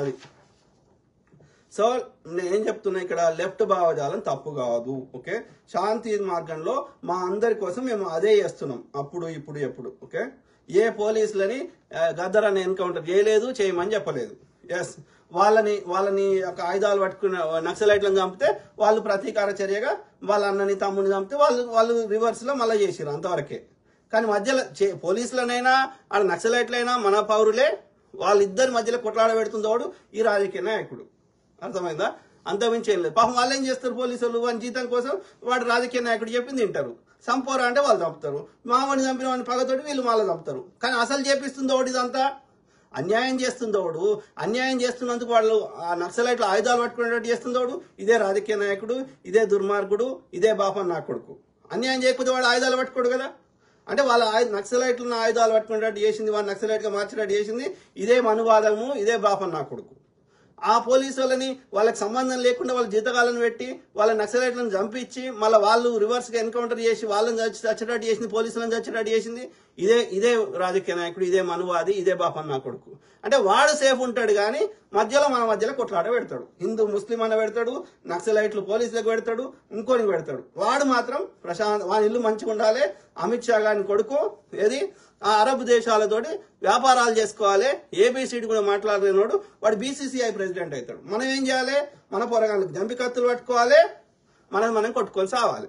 Speaker 1: అది. సో నేను చెప్తున్నా ఇక్కడ లెఫ్ట్ భావజాలం తప్పు కాదు. ఓకే, శాంతి మార్గంలో మా అందరి కోసం మేము అదే చేస్తున్నాం, అప్పుడు ఇప్పుడు ఎప్పుడు. ఓకే, ఏ పోలీసులని గద్దరాన్ని ఎన్కౌంటర్ చేయలేదు, చేయమని చెప్పలేదు. ఎస్, వాళ్ళని ఒక ఆయుధాలు పట్టుకున్న నక్సలైట్లను చంపితే వాళ్ళు ప్రతీకార చర్యగా వాళ్ళ అన్నని తమ్ముని చంపితే వాళ్ళు రివర్స్ లో మళ్ళీ చేసిరు, అంతవరకే. కానీ మధ్యలో పోలీసులనైనా ఆడ నక్సలైట్లైనా మన పౌరులే. వాళ్ళిద్దరి మధ్యలో కొట్లాడ పెడుతుందోడు ఈ రాజకీయ నాయకుడు. అర్థమైందా? అంతమించి ఏం లేదు. పాపం వాళ్ళు ఏం చేస్తారు, పోలీసులు వాని జీతం కోసం వాడు రాజకీయ నాయకుడు చెప్పింది తింటారు. చంపోరా అంటే వాళ్ళు చంపుతారు, మామని చంపిన వాడిని పగతోటి వీళ్ళు మళ్ళీ చంపుతారు. కానీ అసలు చేపిస్తుందోడు ఇదంతా అన్యాయం చేస్తుందోడు. అన్యాయం చేస్తున్నందుకు వాళ్ళు ఆ నక్సలైట్లు ఆయుధాలు పట్టుకునేటట్టు చేస్తుందోడు ఇదే రాజకీయ నాయకుడు, ఇదే దుర్మార్గుడు, ఇదే బాపన్న నా కొడుకు. అన్యాయం చేయకపోతే వాడు ఆయుధాలు పట్టుకోడు కదా. అంటే వాళ్ళ నక్సలైట్లను ఆయుధాలు పట్టుకునేటట్టు చేసింది, వాళ్ళు నక్సలైట్ గా మార్చేటట్టు చేసింది ఇదే మనువాదము, ఇదే బాపన్న నా కొడుకు. ఆ పోలీసు వాళ్ళని వాళ్ళకి సంబంధం లేకుండా వాళ్ళ జీతగాలను పెట్టి వాళ్ళ నక్సలైట్లను చంపించి మళ్ళీ వాళ్ళు రివర్స్ గా ఎన్కౌంటర్ చేసి వాళ్ళని చచ్చేటట్టు చేసింది, పోలీసులను చచ్చేటట్టు చేసింది ఇదే రాజకీయ నాయకుడు, ఇదే మనువాది, ఇదే బాపన్న నా కొడుకు. అంటే వాడు సేఫ్ ఉంటాడు కానీ మధ్యలో మన మధ్యలో కొట్లాట పెడతాడు. హిందూ ముస్లిం అన్న పెడతాడు, నక్సలైట్లు పోలీసులకు పెడతాడు, ఇంకోని పెడతాడు. వాడు మాత్రం వాని ఇల్లు మంచిగా ఉండాలి. అమిత్ షా గారిని కొడుకు ఏది ఆ అరబ్ దేశాలతోటి వ్యాపారాలు చేసుకోవాలి, ఏబిసిడి కూడా మాట్లాడలేనోడు వాడు బీసీసీఐ ప్రెసిడెంట్ అవుతాడు. మనం ఏం చేయాలి, మన పొరగాళ్ళకి జంపి కత్తులు పట్టుకోవాలి, మనం కొట్టుకొని సావాలి.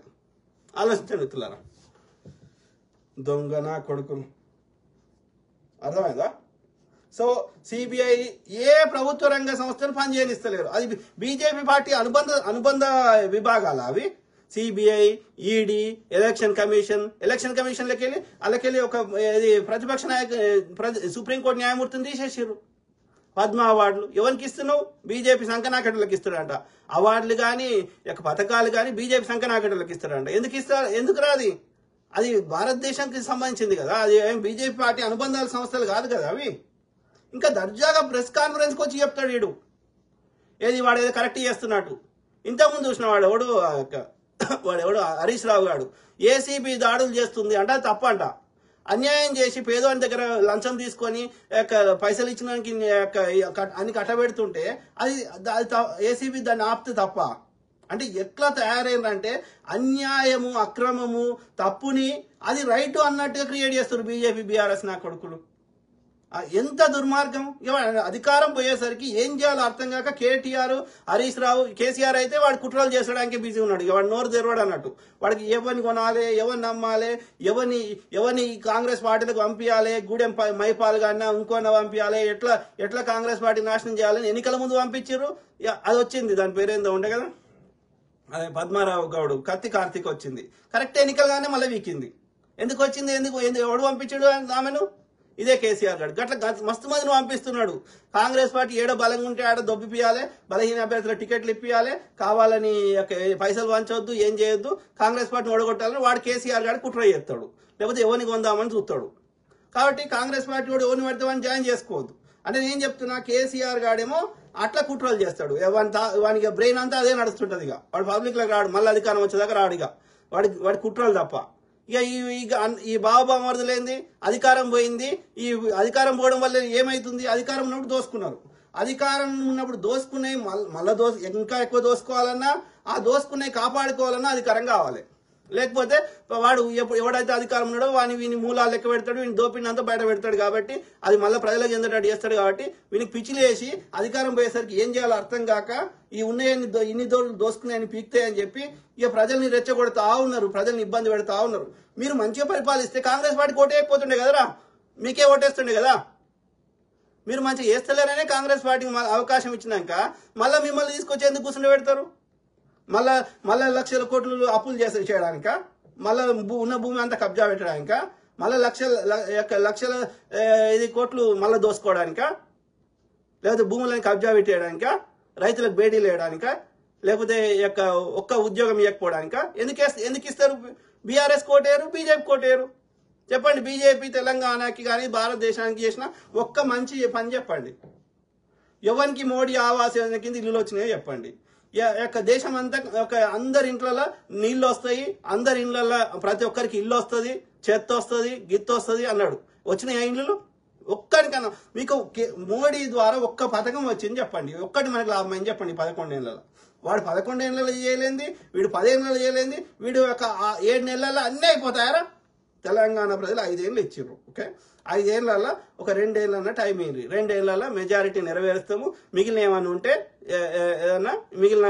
Speaker 1: ఆలోచించండి మిత్రులారా, దొంగ నా కొడుకును. అర్థమైందా? సో సిబిఐ ఏ ప్రభుత్వ రంగ సంస్థలు పనిచేయనిస్తలేరు. అది బీజేపీ పార్టీ అనుబంధ విభాగాలు అవి. సిబిఐ, ఈడీ, ఎలక్షన్ కమిషన్లకి వెళ్ళి అలాకెళ్ళి ఒక ప్రతిపక్ష సుప్రీంకోర్టు న్యాయమూర్తిని తీసేసారు. పద్మ అవార్డులు ఎవరికి ఇస్తున్నావు? బీజేపీ సంకనాకటలకు ఇస్తాడంట. అవార్డులు కానీ పథకాలు కానీ బీజేపీ సంకనాకటలకు ఇస్తాడంట. ఎందుకు రాది? అది భారతదేశానికి సంబంధించింది కదా. అది బీజేపీ పార్టీ అనుబంధాల సంస్థలు కాదు కదా అవి. ఇంకా దర్జాగా ప్రెస్ కాన్ఫరెన్స్కి వచ్చి చెప్తాడు వీడు వాడు ఏదో కరెక్ట్ చేస్తున్నట్టు. ఇంతకుముందు చూసిన వాడెవడు హరీష్ రావు గారు ఏసీబీ దాడులు చేస్తుంది అంటే అది తప్పంట. అన్యాయం చేసి పేదవాని దగ్గర లంచం తీసుకొని పైసలు ఇచ్చినానికి అని కట్టబెడుతుంటే అది ఏసీబీ దాన్ని ఆపితే తప్ప. అంటే ఎట్లా తయారైందంటే అన్యాయము, అక్రమము, తప్పుని అది రైట్ అన్నట్టుగా క్రియేట్ చేస్తారు బీజేపీ, బీఆర్ఎస్ నా కొడుకులు. ఎంత దుర్మార్గం! అధికారం పోయేసరికి ఏం చేయాలో అర్థం కాక కేటీఆర్, హరీష్ రావు, కేసీఆర్ అయితే వాడు కుట్రలు చేసడానికి బిజీ ఉన్నాడు. వాడు నోరు తెరవాడు అన్నట్టు. వాడికి ఎవరిని కొనాలి, ఎవరిని నమ్మాలి, ఎవరిని కాంగ్రెస్ పార్టీలకు పంపించాలి, గూడెం మైపాల్ గారిన ఇంకోన పంపించాలి, ఎట్లా కాంగ్రెస్ పార్టీ నాశనం చేయాలని ఎన్నికల ముందు పంపించారు. అది వచ్చింది, దాని పేరేందో ఉండే కదా, అదే పద్మారావు గౌడ్ కత్తి కార్తీక్ వచ్చింది. కరెక్ట్ ఎన్నికలుగానే మళ్ళీ వీకింది. ఎందుకు వచ్చింది? ఎవడు పంపించాడు ఆమెను? ఇదే కేసీఆర్ గారు. గట్ల మస్తు మందిని పంపిస్తున్నాడు. కాంగ్రెస్ పార్టీ ఏడో బలంగా ఉంటే ఆడ దొబ్బిపియాలి, బలహీన అభ్యర్థుల టికెట్లు ఇప్పియాలి, కావాలని పైసలు వంచవద్దు, ఏం చేయొద్దు, కాంగ్రెస్ పార్టీని ఓడగొట్టాలని వాడు కేసీఆర్ గారు కుట్ర చేస్తాడు. లేకపోతే ఎవరిని కొందామని చూస్తాడు. కాబట్టి కాంగ్రెస్ పార్టీ కూడా ఎవరిని పడితే జాయిన్ చేసుకోవద్దు. అంటే నేను చెప్తున్నా, కేసీఆర్ గాడేమో అట్లా కుట్రలు చేస్తాడు. వానికి బ్రెయిన్ అంతా అదే నడుస్తుంటది. ఇక వాడు పబ్లిక్ లోకి రాడు, మళ్ళీ అధికారం వచ్చేదాకా రాడు. ఇక వాడి కుట్రలు తప్ప. ఇక ఈ బాబామరుదులేంది, అధికారం పోయింది. ఈ అధికారం పోవడం వల్ల ఏమైతుంది? అధికారం ఉన్నప్పుడు దోసుకున్నారు. అధికారం ఉన్నప్పుడు దోసుకునే మళ్ళీ ఇంకా ఎక్కువ దోసుకోవాలన్నా, ఆ దోసుకునే కాపాడుకోవాలన్నా అధికారం కావాలి. లేకపోతే వాడు ఎవడైతే అధికారం ఉన్నాడో వీని మూలాలు లెక్క పెడతాడు, వీని దోపిడినంతా బయట పెడతాడు. కాబట్టి అది మళ్ళీ ప్రజలకు చెందేటట్టు చేస్తాడు. కాబట్టి వీనికి పిచ్చిలేసి అధికారం పోయేసరికి ఏం చేయాలో అర్థం కాక ఈ ఇన్ని దోసుకున్నాయని పీక్తాయని చెప్పి ఇక ప్రజల్ని రెచ్చగొడతా ఉన్నారు, ప్రజల్ని ఇబ్బంది పెడతా ఉన్నారు. మీరు మంచిగా పరిపాలిస్తే కాంగ్రెస్ పార్టీ ఓటేయకపోతుండే కదరా, మీకే ఓటేస్తుండే కదా. మీరు మంచిగా చేస్తలేరనే కాంగ్రెస్ పార్టీకి అవకాశం ఇచ్చినాక మళ్ళీ మిమ్మల్ని తీసుకొచ్చి ఎందుకు కూర్చుండి పెడతారు? మళ్ళా లక్షల కోట్లు అప్పులు చేయడానిక, మళ్ళా ఉన్న భూమి అంతా కబ్జా పెట్టడానిక, మళ్ళా లక్షల కోట్లు మళ్ళీ దోసుకోవడానిక, లేకపోతే భూములను కబ్జా పెట్టేయడానిక, రైతులకు బేడీలు వేయడానిక, లేకపోతే ఒక్క ఉద్యోగం ఇవ్వకపోవడానిక? ఎందుకు ఇస్తారు? బీఆర్ఎస్ కోటేరు, బీజేపీ కోటేరు. చెప్పండి. బీజేపీ తెలంగాణకి కానీ భారతదేశానికి చేసిన ఒక్క మంచి పని చెప్పండి. ఎవరికి మోడీ ఆవాస్ యోజన కింద ఇల్లులు వచ్చినాయో చెప్పండి. దేశం అంతా అందరి ఇంట్లలో నీళ్ళు వస్తాయి, అందరి ఇళ్లలో ప్రతి ఒక్కరికి ఇల్లు వస్తుంది, చెత్త వస్తుంది, గిత్త వస్తుంది అన్నాడు. వచ్చినాయి ఇల్లులు ఒక్కడికన్నా? మీకు మోడీ ద్వారా ఒక్క పథకం వచ్చింది చెప్పండి, ఒక్కటి మనకు లాభం అని చెప్పండి. 11 ఏళ్లలో వాడు 11 ఏళ్లలో చేయలేంది, వీడు 10 ఏళ్లలో చేయలేంది, వీడు ఒక 7 నెలల్లో అన్నీ అయిపోతాయారా? తెలంగాణ ప్రజలు 5 ఏళ్ళు ఇచ్చిర్రు. ఓకే, 5 ఏళ్లలో ఒక 2 ఏళ్ళన్నా టైం అయింది. 2 ఏళ్లలో మెజారిటీ నెరవేరుస్తాము, మిగిలిన ఏమన్నా ఉంటే ఏదన్నా మిగిలిన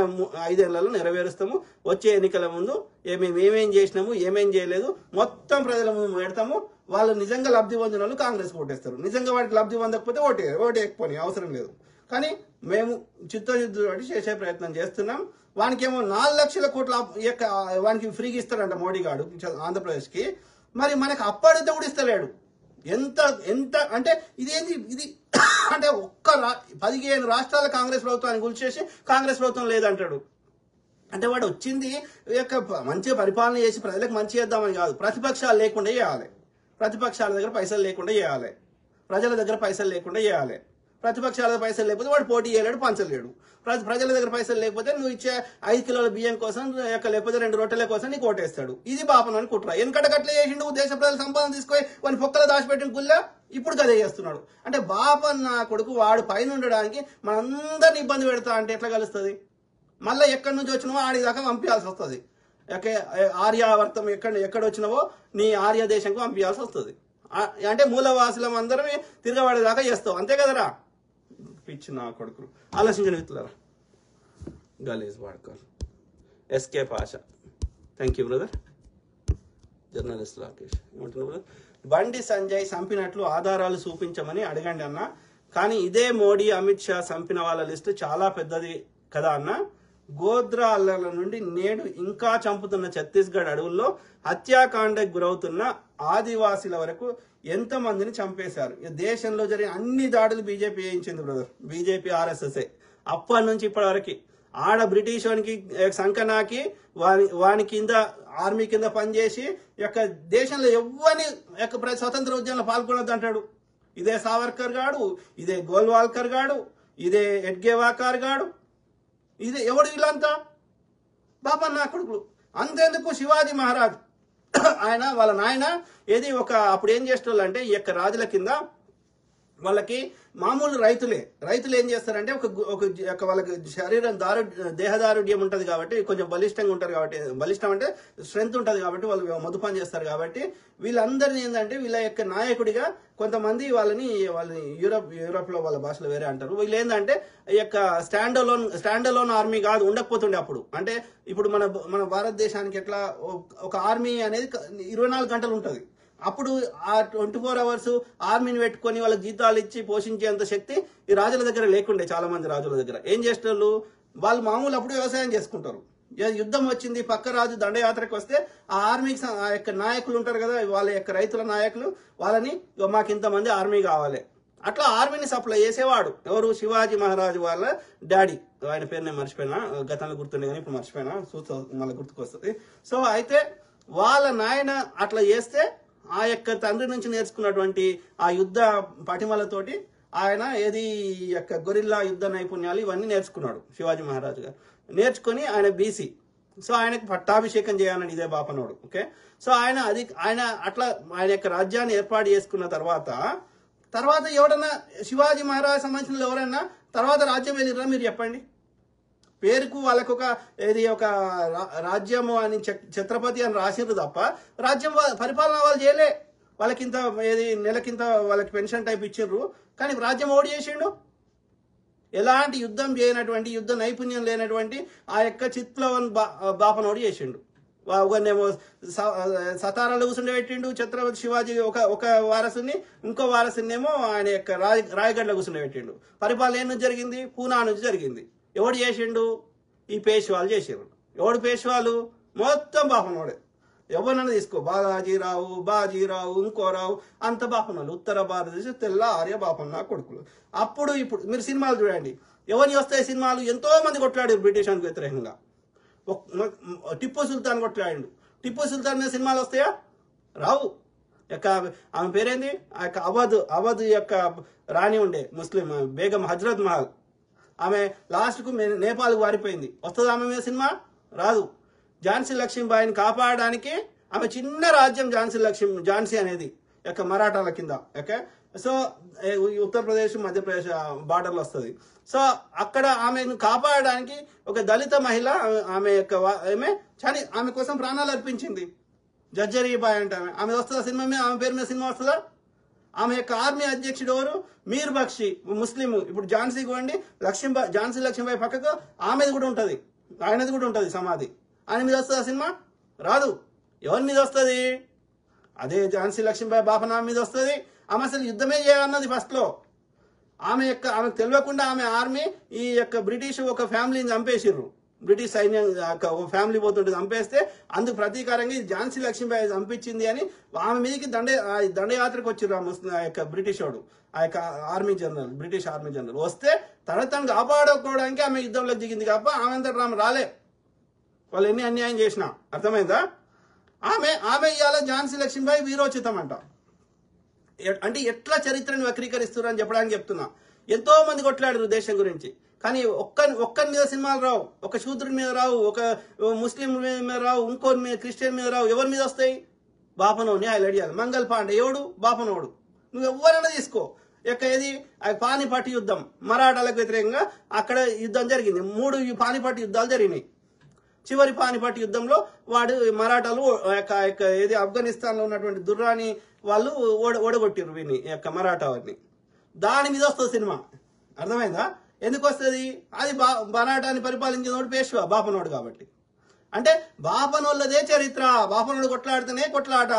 Speaker 1: 5 ఏళ్లలో నెరవేరుస్తాము. వచ్చే ఎన్నికల ముందు ఏమేం చేసినాము, ఏమేం చేయలేదు మొత్తం ప్రజల ముందు పెడతాము. వాళ్ళు నిజంగా లబ్ధి పొందిన వాళ్ళు కాంగ్రెస్ ఓటేస్తారు. నిజంగా వాడికి లబ్ధి పొందకపోతే ఓటేయకపోయి అవసరం లేదు. కానీ మేము చిత్తశుద్ధి చేసే ప్రయత్నం చేస్తున్నాం. వానికేమో 4 లక్షల కోట్ల వానికి ఫ్రీగా ఇస్తాడంట మోడీ గారు ఆంధ్రప్రదేశ్కి. మరి మనకు అప్పడితే కూడా ఇస్తలేడు. ఎంత అంటే ఇదేంది ఇది అంటే 15 రాష్ట్రాల కాంగ్రెస్ ప్రభుత్వాన్ని గుర్చేసి కాంగ్రెస్ ప్రభుత్వం లేదంటాడు. అంటే వాడు వచ్చింది మంచిగా పరిపాలన చేసి ప్రజలకు మంచి చేద్దామని కాదు, ప్రతిపక్షాలు లేకుండా చేయాలి. ప్రతిపక్షాల దగ్గర పైసలు లేకుండా చేయాలి, ప్రజల దగ్గర పైసలు లేకుండా చేయాలి. ప్రతిపక్షాల పైసలు లేకపోతే వాడు పోటీ చేయలేడు, పంచలేడు. ప్రజల దగ్గర పైసలు లేకపోతే నువ్వు ఇచ్చే 5 కిలోల బియ్యం కోసం లేకపోతే 2 రొట్టెల కోసం నీకు ఓటేస్తాడు. ఇది బాపనని కుట్ర. వెనకటగట్లే చేసిండు, దేశ ప్రజల సంపాదన తీసుకొని వాడిని పొక్కలు దాచిపెట్టిన గుల్ల ఇప్పుడు కదే చేస్తున్నాడు. అంటే బాపన్న కొడుకు వాడు పైన ఉండడానికి మనందరిని ఇబ్బంది పెడతా అంటే ఎట్లా కలుస్తుంది? మళ్ళీ ఎక్కడి నుంచి వచ్చినావో ఆడి దాకా పంపించాల్సి వస్తుంది. ఆర్యావర్తం ఎక్కడ వచ్చినావో నీ ఆర్య దేశంకు పంపించాల్సి వస్తుంది. అంటే మూలవాసులం అందరం తిరగబడేదాకా చేస్తావు, అంతే కదరా? పిచ్చి నా కొడుకులు. ఆలోచించిన మిత్రులారా, గలీజ్ వాడుకోరు. SK Pasha, thank you brother. Journalist Rakesh ఏమంటున్నా బ్రదర్? బండి సంజయ్ చంపినట్లు ఆధారాలు చూపించమని అడగండి అన్న. కానీ ఇదే మోడీ అమిత్ షా చంపిన వాళ్ళ లిస్టు చాలా పెద్దది కదా అన్న. గోద్రా అల్లర్ల నుండి నేడు ఇంకా చంపుతున్న ఛత్తీస్గఢ్ అడవుల్లో హత్యాకాండకు గురవుతున్న ఆదివాసీల వరకు ఎంతమందిని చంపేశారు. దేశంలో జరిగిన అన్ని దాడులు బీజేపీ చేయించింది బ్రదర్. బీజేపీ ఆర్ఎస్ఎస్ఏ అప్పటి నుంచి ఇప్పటి వరకు ఆడ బ్రిటిష్ వానికి సంకనాకి వాని కింద ఆర్మీ కింద పనిచేసి దేశంలో ఎవరిని స్వతంత్ర ఉద్యమంలో పాల్గొనొద్దు అంటాడు. ఇదే సావర్కర్ గాడు, ఇదే గోల్వాల్కర్ గాడు, ఇదే ఎడ్గేవాకర్ గాడు, ఇదే ఎవడు వీళ్ళంతా బాపన్న కొడుకులు. అంతేందుకు శివాజీ మహారాజ్ ఆయన వాళ్ళ నాయన అప్పుడు ఏం చేసేవాళ్ళు అంటే ఈ యొక్క రాజుల కింద వాళ్ళకి మామూలు రైతులు ఏం చేస్తారంటే వాళ్ళకి శరీరం దేహదారుఢ్యం ఉంటుంది కాబట్టి కొంచెం బలిష్టంగా ఉంటారు కాబట్టి, బలిష్టం అంటే స్ట్రెంత్ ఉంటుంది కాబట్టి వాళ్ళు మదుపాన్ చేస్తారు కాబట్టి వీళ్ళందరినీ ఏంటంటే వీళ్ళ యొక్క నాయకుడిగా కొంతమంది వాళ్ళని యూరోప్ లో వాళ్ళ భాషలో వేరే అంటారు. వీళ్ళు ఏంటంటే ఈ యొక్క స్టాండ్ అలోన్ ఆర్మీ కాదు ఉండకపోతుండే అప్పుడు. అంటే ఇప్పుడు మన భారతదేశానికి ఎట్లా ఒక ఆర్మీ అనేది 24 గంటలు ఉంటుంది. అప్పుడు ఆ 24 అవర్స్ ఆర్మీని పెట్టుకొని వాళ్ళకి జీతాలు ఇచ్చి పోషించేంత శక్తి ఈ రాజుల దగ్గర లేకుండే. చాలా మంది రాజుల దగ్గర ఏం చేసేవాళ్ళు, వాళ్ళు మామూలు అప్పుడు వ్యవసాయం చేసుకుంటారు. యుద్ధం వచ్చింది, పక్క రాజు దండయాత్రకు వస్తే ఆ ఆర్మీకి ఆ యొక్క నాయకులు ఉంటారు కదా, వాళ్ళ యొక్క రైతుల నాయకులు, వాళ్ళని మాకు ఇంతమంది ఆర్మీ కావాలి అట్లా ఆర్మీని సప్లై చేసేవాడు. ఎవరు? శివాజీ మహారాజు వాళ్ళ డాడీ. ఆయన పేరు నేను మర్చిపోయినా, గతంలో గుర్తుండే కానీ ఇప్పుడు మర్చిపోయినా, మళ్ళీ గుర్తుకొస్తుంది. సో అయితే వాళ్ళ నాయన అట్లా చేస్తే ఆ యొక్క తండ్రి నుంచి నేర్చుకున్నటువంటి ఆ యుద్ధ పటిమలతోటి ఆయన యొక్క గొరిల్లా యుద్ధ నైపుణ్యాలు ఇవన్నీ నేర్చుకున్నాడు శివాజీ మహారాజు గారు. నేర్చుకుని ఆయన బీసీ. సో ఆయనకు పట్టాభిషేకం చేయాలని ఇదే బాపనోడు. ఓకే, సో ఆయన అట్లా ఆయన యొక్క రాజ్యాన్ని ఏర్పాటు చేసుకున్న తర్వాత ఎవడన్నా శివాజీ మహారాజు సంబంధించిన ఎవరన్నా తర్వాత రాజ్యం వెళ్ళిరా మీరు చెప్పండి. పేరుకు వాళ్ళకు ఒక రాజ్యము అని ఛత్రపతి అని రాసిండ్రు తప్ప రాజ్యం పరిపాలన వాళ్ళు చేయలే. వాళ్ళకింత నెలకింత వాళ్ళకి పెన్షన్ టైప్ ఇచ్చిండ్రు, కానీ రాజ్యం ఓడి చేసిండు. ఎలాంటి యుద్ధం చేయనటువంటి, యుద్ధ నైపుణ్యం లేనటువంటి ఆ యొక్క చిత్లవన్ బాపనోడి చేసిండు. ఒకనేమో సతారాలో కూర్చుండే పెట్టిండు ఛత్రపతి శివాజీ ఒక వారసుని, ఇంకో వారసునేమో ఆయన యొక్క రాయగఢ్లో కూర్చుండే పెట్టిండు. పరిపాలన ఏ నుంచి జరిగింది? పూనా నుంచి జరిగింది. ఎవడు చేసిండు? ఈ పేష్వాలు చేసిండు. ఎవడు పేష్వాలు? మొత్తం బాపనోడే. ఎవరన్నా తీసుకో, బాజీరావు ఇంకో రావు, అంత బాపనోళ్ళు. ఉత్తర భారతదేశం తెల్ల ఆర్య బాపన్న కొడుకులు. ఇప్పుడు మీరు సినిమాలు చూడండి, ఎవరిని వస్తాయి సినిమాలు? ఎంతో మంది కొట్లాడారు బ్రిటిషానికి వ్యతిరేకంగా. టిప్పు సుల్తాన్ కొట్లాడిండు. టిప్పు సుల్తాన్ మీద సినిమాలు వస్తాయా? రావు. యొక్క ఆమె పేరేంది, ఆ యొక్క అవధ్ యొక్క రాణి ఉండే ముస్లిం బేగం హజ్రత్ మహల్, ఆమె లాస్ట్కు నేపాల్కు వారిపోయింది. వస్తుంది ఆమె మీద సినిమా? రాదు. ఝాన్సీ లక్ష్మీబాయిని కాపాడడానికి ఆమె చిన్న రాజ్యం ఝాన్సీ అనేది యొక్క మరాఠాల కింద. ఓకే, సో ఉత్తరప్రదేశ్ మధ్యప్రదేశ్ బార్డర్లో వస్తుంది. సో అక్కడ ఆమెను కాపాడడానికి ఒక దళిత మహిళ ఆమె యొక్క ఆమె కోసం ప్రాణాలు అర్పించింది. జజ్జరీ బాయ్ అంటే ఆమె వస్తుందా సినిమా మీద? ఆమె పేరు మీద సినిమా వస్తుందా? ఆమె యొక్క ఆర్మీ అధ్యక్షుడు ఎవరు? మీర్ బక్షి, ముస్లిం. ఇప్పుడు ఝాన్సీకి పోండి, ఝాన్సీ లక్ష్మీబాయి పక్కకు ఆమెది కూడా ఉంటుంది, ఆయనది కూడా ఉంటుంది సమాధి. ఆయన మీద వస్తుందా సినిమా? రాదు. ఎవరి మీద వస్తుంది? అదే ఝాన్సీ లక్ష్మీబాయి బాపన మీద వస్తుంది. ఆమె అసలు యుద్ధమే చేయాలన్నది ఫస్ట్లో. ఆమెకు తెలియకుండా ఆమె ఆర్మీ ఈ యొక్క బ్రిటిష్ ఒక ఫ్యామిలీని చంపేసిర్రు. బ్రిటిష్ సైన్యం ఒక ఫ్యామిలీ పోతుంటే చంపేస్తే అందుకు ప్రతీకారంగా ఝాన్సీ లక్ష్మీబాయి చంపించింది అని ఆమె మీదకి దండయాత్రకు వచ్చిర్రు ఆ యొక్క బ్రిటిష్ వాడు, ఆ యొక్క బ్రిటిష్ ఆర్మీ జనరల్ వస్తే తను కాపాడుకోవడానికి ఆమె యుద్ధంలోకి దిగింది కాబట్టి ఆమె అంతటా ఆమె రాలే. వాళ్ళు ఎన్ని అన్యాయం చేసినా. అర్థమైందా? ఆమె ఇవాళ ఝాన్సీ లక్ష్మీబాయి వీరోచితం అంట. అంటే ఎట్లా చరిత్రను వక్రీకరిస్తున్నారు అని చెప్పడానికి చెప్తున్నా. ఎంతో మంది కొట్లాడారు దేశం గురించి, కానీ ఒక్కరి మీద సినిమాలు రావు. ఒక శూద్రుడి మీద రావు, ఒక ముస్లిం మీద రావు, ఇంకోరి మీద క్రిస్టియన్ మీద రావు. ఎవరి మీద వస్తాయి? బాపనోడిని హైలైట్ చేయాలి. మంగళ పాండే ఎవడు? బాపనోడు. నువ్వు ఎవరైనా తీసుకో. ఏది పానిపట్టు యుద్ధం, మరాఠాలకు వ్యతిరేకంగా అక్కడ యుద్ధం జరిగింది. 3 పానిపట్టు యుద్ధాలు జరిగినాయి. చివరి పానిపట్టు యుద్ధంలో మరాఠాలు ఏది ఆఫ్ఘనిస్తాన్ లో ఉన్నటువంటి దుర్రాని వాళ్ళు ఓడగొట్టిరు వీని యొక్క మరాఠా వారిని. దాని మీద వస్తుంది సినిమా. అర్థమైందా? ఎందుకు వస్తుంది? అది మరాఠాని పరిపాలించినోడు పేష్వా, బాపనోడు కాబట్టి. అంటే బాపనోళ్ళదే చరిత్ర. బాపనోడు కొట్లాడితేనే కొట్లాట.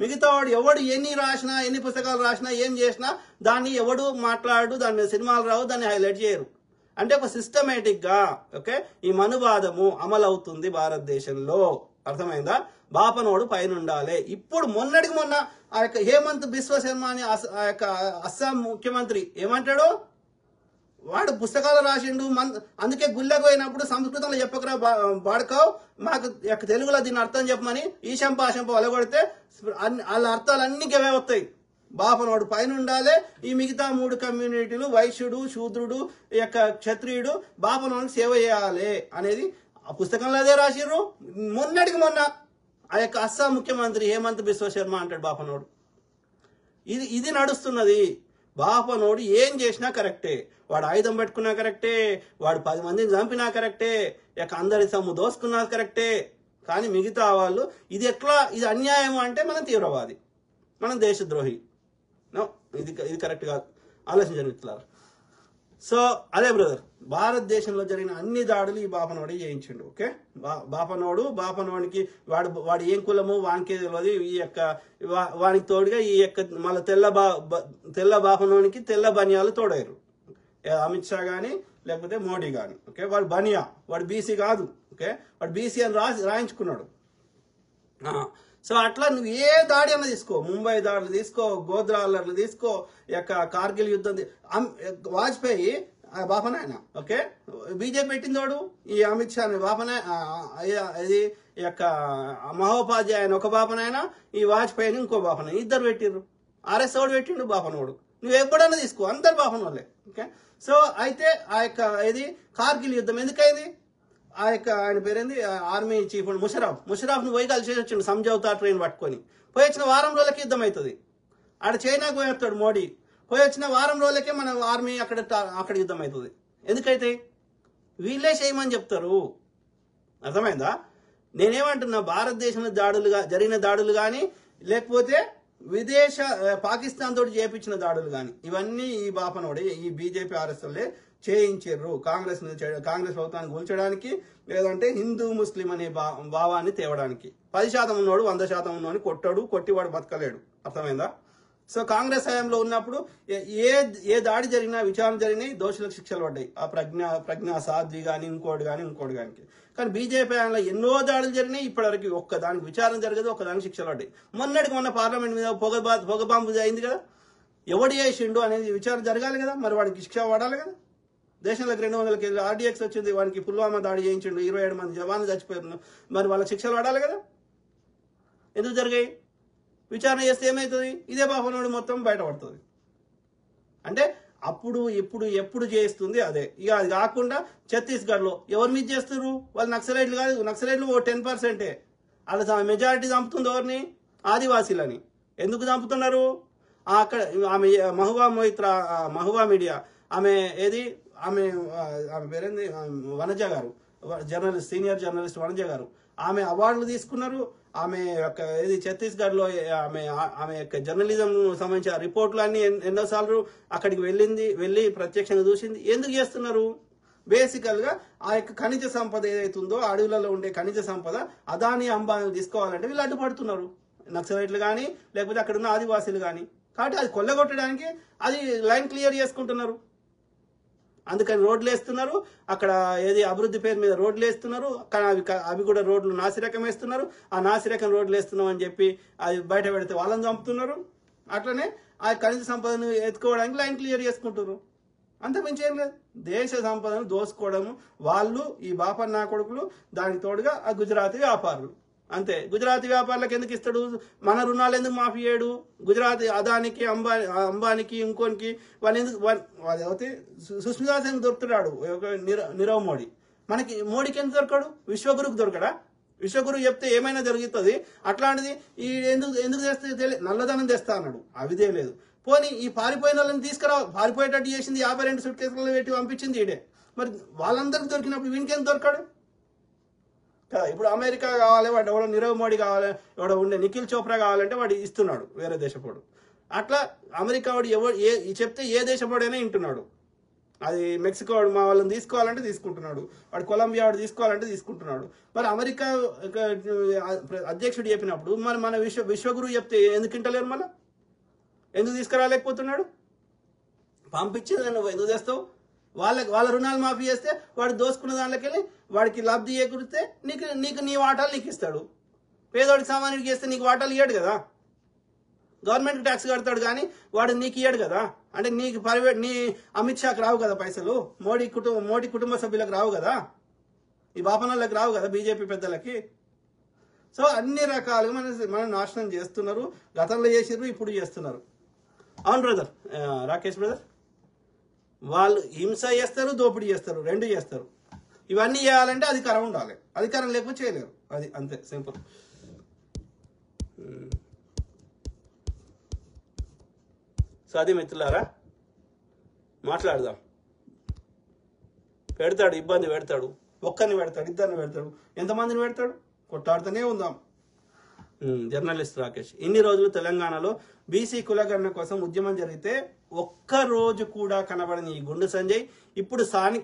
Speaker 1: మిగతా వాడు ఎవడు ఎన్ని రాసినా, ఎన్ని పుస్తకాలు రాసినా, ఏం చేసినా దాన్ని ఎవడు మాట్లాడు, దాని మీద సినిమాలు రావు, దాన్ని హైలైట్ చేయరు. అంటే ఒక సిస్టమేటిక్ గా ఓకే ఈ మనువాదము అమలు అవుతుంది భారతదేశంలో. అర్థమైందా? బాపనోడు పైన ఉండాలి. ఇప్పుడు మొన్నటికి మొన్న ఆ యొక్క హేమంత్ బిశ్వ శర్మ అని ఆ యొక్క అస్సాం ముఖ్యమంత్రి ఏమంటాడు? వాడు పుస్తకాలు రాసిండు, అందుకే గుళ్ళకు పోయినప్పుడు సంస్కృతంలో చెప్పకరా బాడుకావు, మాకు తెలుగులో దీన్ని అర్థం చెప్పమని ఈశంప ఆశంప వలగొడితే వాళ్ళ అర్థాలు అన్ని గవే వస్తాయి. బాపనోడు పైన ఉండాలి. ఈ మిగతా 3 కమ్యూనిటీలు వైశ్యుడు, శూద్రుడు, యొక్క క్షత్రియుడు బాపనోడికి సేవ చేయాలి అనేది ఆ పుస్తకంలో అదే రాసిర్రు. మొన్నటికి మొన్న ఆ యొక్క అస్సాం ముఖ్యమంత్రి హేమంత్ బిశ్వ శర్మ అంటాడు బాపనోడు. ఇది నడుస్తున్నది. బాపనోడు ఏం చేసినా కరెక్టే. వాడు ఆయుధం పెట్టుకున్నా కరెక్టే, వాడు 10 మందిని చంపినా కరెక్టే, ఇక అందరి సొమ్ము దోసుకున్నా కరెక్టే. కానీ మిగతా వాళ్ళు ఇది అన్యాయం అంటే మనం తీవ్రవాది, మనం దేశద్రోహి. నో, ఇది కరెక్ట్ కాదు. ఆలోచించండి మిత్రులారా. సో అదే బ్రదర్, భారతదేశంలో జరిగిన అన్ని దాడులు ఈ బాపనోడే చేయించిండు. ఓకే, బాపనోడికి వాడు ఏం కులము వానికి తెలియదు. ఈ యొక్క వానికి తోడుగా ఈ యొక్క మళ్ళీ తెల్ల బాపనోనికి తెల్ల బనియాలు తోడయ్యారు. అమిత్ షా కానీ లేకపోతే మోడీ కానీ. ఓకే, వాడు బనియా, వాడు బీసీ కాదు. ఓకే, వాడు బీసీ అని రాయించుకున్నాడు. సో అట్లా నువ్వు ఏ దాడి అన్న తీసుకో, ముంబై దాడులు తీసుకో, గోద్రా అల్లర్లు తీసుకో, యొక్క కార్గిల్ యుద్ధం, వాజ్పేయి బాపనాయన. ఓకే, బీజేపీ పెట్టిందోడు ఈ అమిత్ షా ఇది యొక్క మహోపాధ్యాయ ఒక బాపనాయన, ఈ వాజ్పేయిని ఇంకో బాపనాయన, ఇద్దరు పెట్టిర్రు. ఆర్ఎస్ ఓడు పెట్టిండు బాపనోడు. నువ్వు ఎప్పుడన్నా తీసుకో, అందరు బాపనోళ్ళే. ఓకే, సో అయితే ఆ యొక్క ఇది కార్గిల్ యుద్ధం ఎందుకైంది? ఆ యొక్క ఆయన పేరేంది ఆర్మీ చీఫ్ ముషరాఫ్ ను పోయి కలిసి వచ్చిండు సంజౌతా ట్రైన్ పట్టుకొని. పోయి వచ్చిన వారం రోజులకి యుద్ధం అవుతుంది. ఆడ చైనాకు పోయి వస్తాడు మోడీ. పోయి వచ్చిన వారం రోజులకే మన ఆర్మీ అక్కడ యుద్ధం అవుతుంది. ఎందుకైతే వీళ్ళే చేయమని చెప్తారు. అర్థమైందా? నేనేమంటున్నా, భారతదేశంలో జరిగిన దాడులు కానీ లేకపోతే పాకిస్తాన్ తోటి చేయించిన దాడులు కానీ ఇవన్నీ ఈ బాపనోడే, ఈ బీజేపీ ఆర్ఎస్ఎల్ఏ చేయించారు. కాంగ్రెస్ ప్రభుత్వాన్ని కూల్చడానికి, లేదంటే హిందూ ముస్లిం అనే భావాన్ని తేవడానికి. 10% ఉన్నోడు 100% ఉన్నోడిని కొట్టి వాడు బతకలేడు. అర్థమైందా? సో కాంగ్రెస్ హయాంలో ఉన్నప్పుడు ఏ దాడి జరిగినా, విచారణ జరిగినాయి, దోషులకు శిక్షలు పడ్డాయి. ఆ ప్రజ్ఞా సాధ్వి కానీ ఇంకోటి కానీ. కానీ బీజేపీ హయాంలో ఎన్నో దాడులు జరిగినాయి. ఇప్పటివరకు ఒక్కదానికి విచారణ జరగదు, ఒక్కదానికి శిక్షలు పడ్డాయి. మొన్న పార్లమెంట్ మీద పొగ బాంబు అయింది కదా, ఎవడు చేసిండు అనేది విచారణ జరగాలి కదా, మరి వాడికి శిక్ష పడాలి కదా. దేశంలోకి 200 ఆర్డీఎక్స్ వచ్చింది, వానికి పుల్వామా దాడి చేయించిండు, 27 మంది జవాన్లు చచ్చిపోయారు, మరి వాళ్ళకి శిక్షలు పడాలి కదా. ఎందుకు జరిగాయి? విచారణ చేస్తే ఏమవుతుంది? ఇదే బాపనోడు మొత్తం బయటపడుతుంది. అంటే అప్పుడు ఎప్పుడు చేస్తుంది అదే. ఇక అది కాకుండా ఛత్తీస్గఢ్లో ఎవరి మీద చేస్తున్నారు? వాళ్ళు నక్సలైట్లు కాదు, నక్సలైట్లు 10%. వాళ్ళ మెజారిటీ చంపుతుంది ఎవరిని? ఆదివాసీలని. ఎందుకు చంపుతున్నారు? అక్కడ ఆమె మహువా మీడియా ఆమె పేరేంది, వనజ గారు, జర్నలిస్ట్, సీనియర్ జర్నలిస్ట్ వనజ గారు, ఆమె అవార్డులు తీసుకున్నారు. ఆమె యొక్క ఛత్తీస్గఢ్లో ఆమె యొక్క జర్నలిజం సంబంధించిన రిపోర్ట్లు అన్ని ఎన్నోసార్లు అక్కడికి వెళ్ళి ప్రత్యక్షంగా చూసింది. ఎందుకు చేస్తున్నారు? బేసికల్ గా ఆ యొక్క ఖనిజ సంపద ఏదైతుందో అడవులలో ఉండే ఖనిజ సంపద అదాని అంబానీలు తీసుకోవాలంటే వీళ్ళు అడ్డుపడుతున్నారు, నక్సలైట్లు కానీ లేకపోతే అక్కడ ఉన్న ఆదివాసీలు కానీ. కాబట్టి అది కొల్లగొట్టడానికి అది లైన్ క్లియర్ చేసుకుంటున్నారు. అందుకని రోడ్లు వేస్తున్నారు. అక్కడ అభివృద్ధి పేరు మీద రోడ్లు వేస్తున్నారు, కానీ అవి కూడా రోడ్లు నాసిరకం వేస్తున్నారు. ఆ నాసిరకం రోడ్లు వేస్తున్నాం అని చెప్పి అది బయట పెడితే వాళ్ళని చంపుతున్నారు. అట్లనే ఆ ఖనిజ సంపదను ఎత్తుకోవడానికి లైన్ క్లియర్ చేసుకుంటున్నారు. అంతకుమించి ఏం లేదు. దేశ సంపదను దోసుకోవడము వాళ్ళు, ఈ బాపన్న కొడుకులు, దానికి తోడుగా ఆ గుజరాతీ వ్యాపారులు. అంతే. గుజరాతీ వ్యాపారులకు ఎందుకు ఇస్తాడు? మన రుణాలు ఎందుకు మాఫీ చేయడు? గుజరాత్ అదానికి, అంబానీకి, ఇంకోనికి వాళ్ళు ఎందుకు? అయితే సుష్మితా సింగ్ దొరుకుతున్నాడు నీరవ్ మోడీ. మనకి మోడీకి ఎందుకు దొరకడు? విశ్వగురుకు దొరకడా? విశ్వగురు చెప్తే ఏమైనా జరుగుతుంది. అట్లాంటిది ఈ ఎందుకు తెస్తే నల్లధనం తెస్తా అన్నాడు, అవిదే లేదు. పోనీ ఈ పారిపోయిన వాళ్ళని తీసుకురా, పారిపోయేటట్టు చేసింది 52 సూట్ కేసులలో పెట్టి పంపించింది ఈడే. మరి వాళ్ళందరికీ దొరికినప్పుడు వీనికేం దొరకడు కదా? ఇప్పుడు అమెరికా కావాలి, వాడు ఎవడో నీరవ్ మోడీ కావాలి, ఎవడో ఉండే నిఖిల్ చోప్రా కావాలంటే వాడు ఇస్తున్నాడు వేరే దేశపోడు. అట్లా అమెరికా వాడు చెప్తే ఏ దేశపోడైనా వింటున్నాడు. అది మెక్సికో వాడు మా వాళ్ళని తీసుకోవాలంటే తీసుకుంటున్నాడు, వాడు కొలంబియా వాడు తీసుకోవాలంటే తీసుకుంటున్నాడు. మరి అమెరికా అధ్యక్షుడు చెప్పినప్పుడు మన విశ్వగురువు చెప్తే ఎందుకు వింటలేరు? మళ్ళీ ఎందుకు తీసుకురాలేకపోతున్నాడు? పంపించింది నువ్వు ఎందుకు తెస్తావు? వాళ్ళ రుణాలు మాఫీ చేస్తే వాడు దోసుకున్న దాంట్లోకి వెళ్ళి వాడికి లబ్ధి చేకూరిస్తే నీ వాటాలు నీకు ఇస్తాడు. పేదోడికి సామాన్యుడికి చేస్తే నీకు వాటాలు ఇయ్యాడు కదా. గవర్నమెంట్ ట్యాక్స్ కడతాడు కానీ వాడు నీకు ఇయ్యాడు కదా. అంటే నీకు నీ అమిత్ షాకి రావు కదా పైసలు, మోడీ కుటుంబ సభ్యులకు రావు కదా, ఈ బాపనోళ్ళకి రావు కదా, బీజేపీ పెద్దలకి. సో అన్ని రకాలుగా మనం నాశనం చేస్తున్నారు. గతంలో చేసిర్రు, ఇప్పుడు చేస్తున్నారు. అవును బ్రదర్, రాకేష్ బ్రదర్, వాళ్ళు హింస చేస్తారు, దోపిడీ చేస్తారు, రెండు చేస్తారు. ఇవన్నీ చేయాలంటే అధికారం ఉండాలి, అధికారం లేకపోతే చేయలేరు. అది అంతే సింపుల్. సో అది మిత్రులారా, మాట్లాడదాం. పెడతాడు, ఇబ్బంది పెడతాడు, ఒక్కరిని పెడతాడు, ఇద్దరిని పెడతాడు, ఎంతమందిని పెడతాడు, కొట్లాడుతూనే ఉందాం. జర్నలిస్ట్ రాకేష్, ఇన్ని రోజులు తెలంగాణలో బీసీ కులగణన కోసం ఉద్యమం జరిగితే ఒక్క రోజు కూడా కనబడని ఈ గుండు సంజయ్ ఇప్పుడు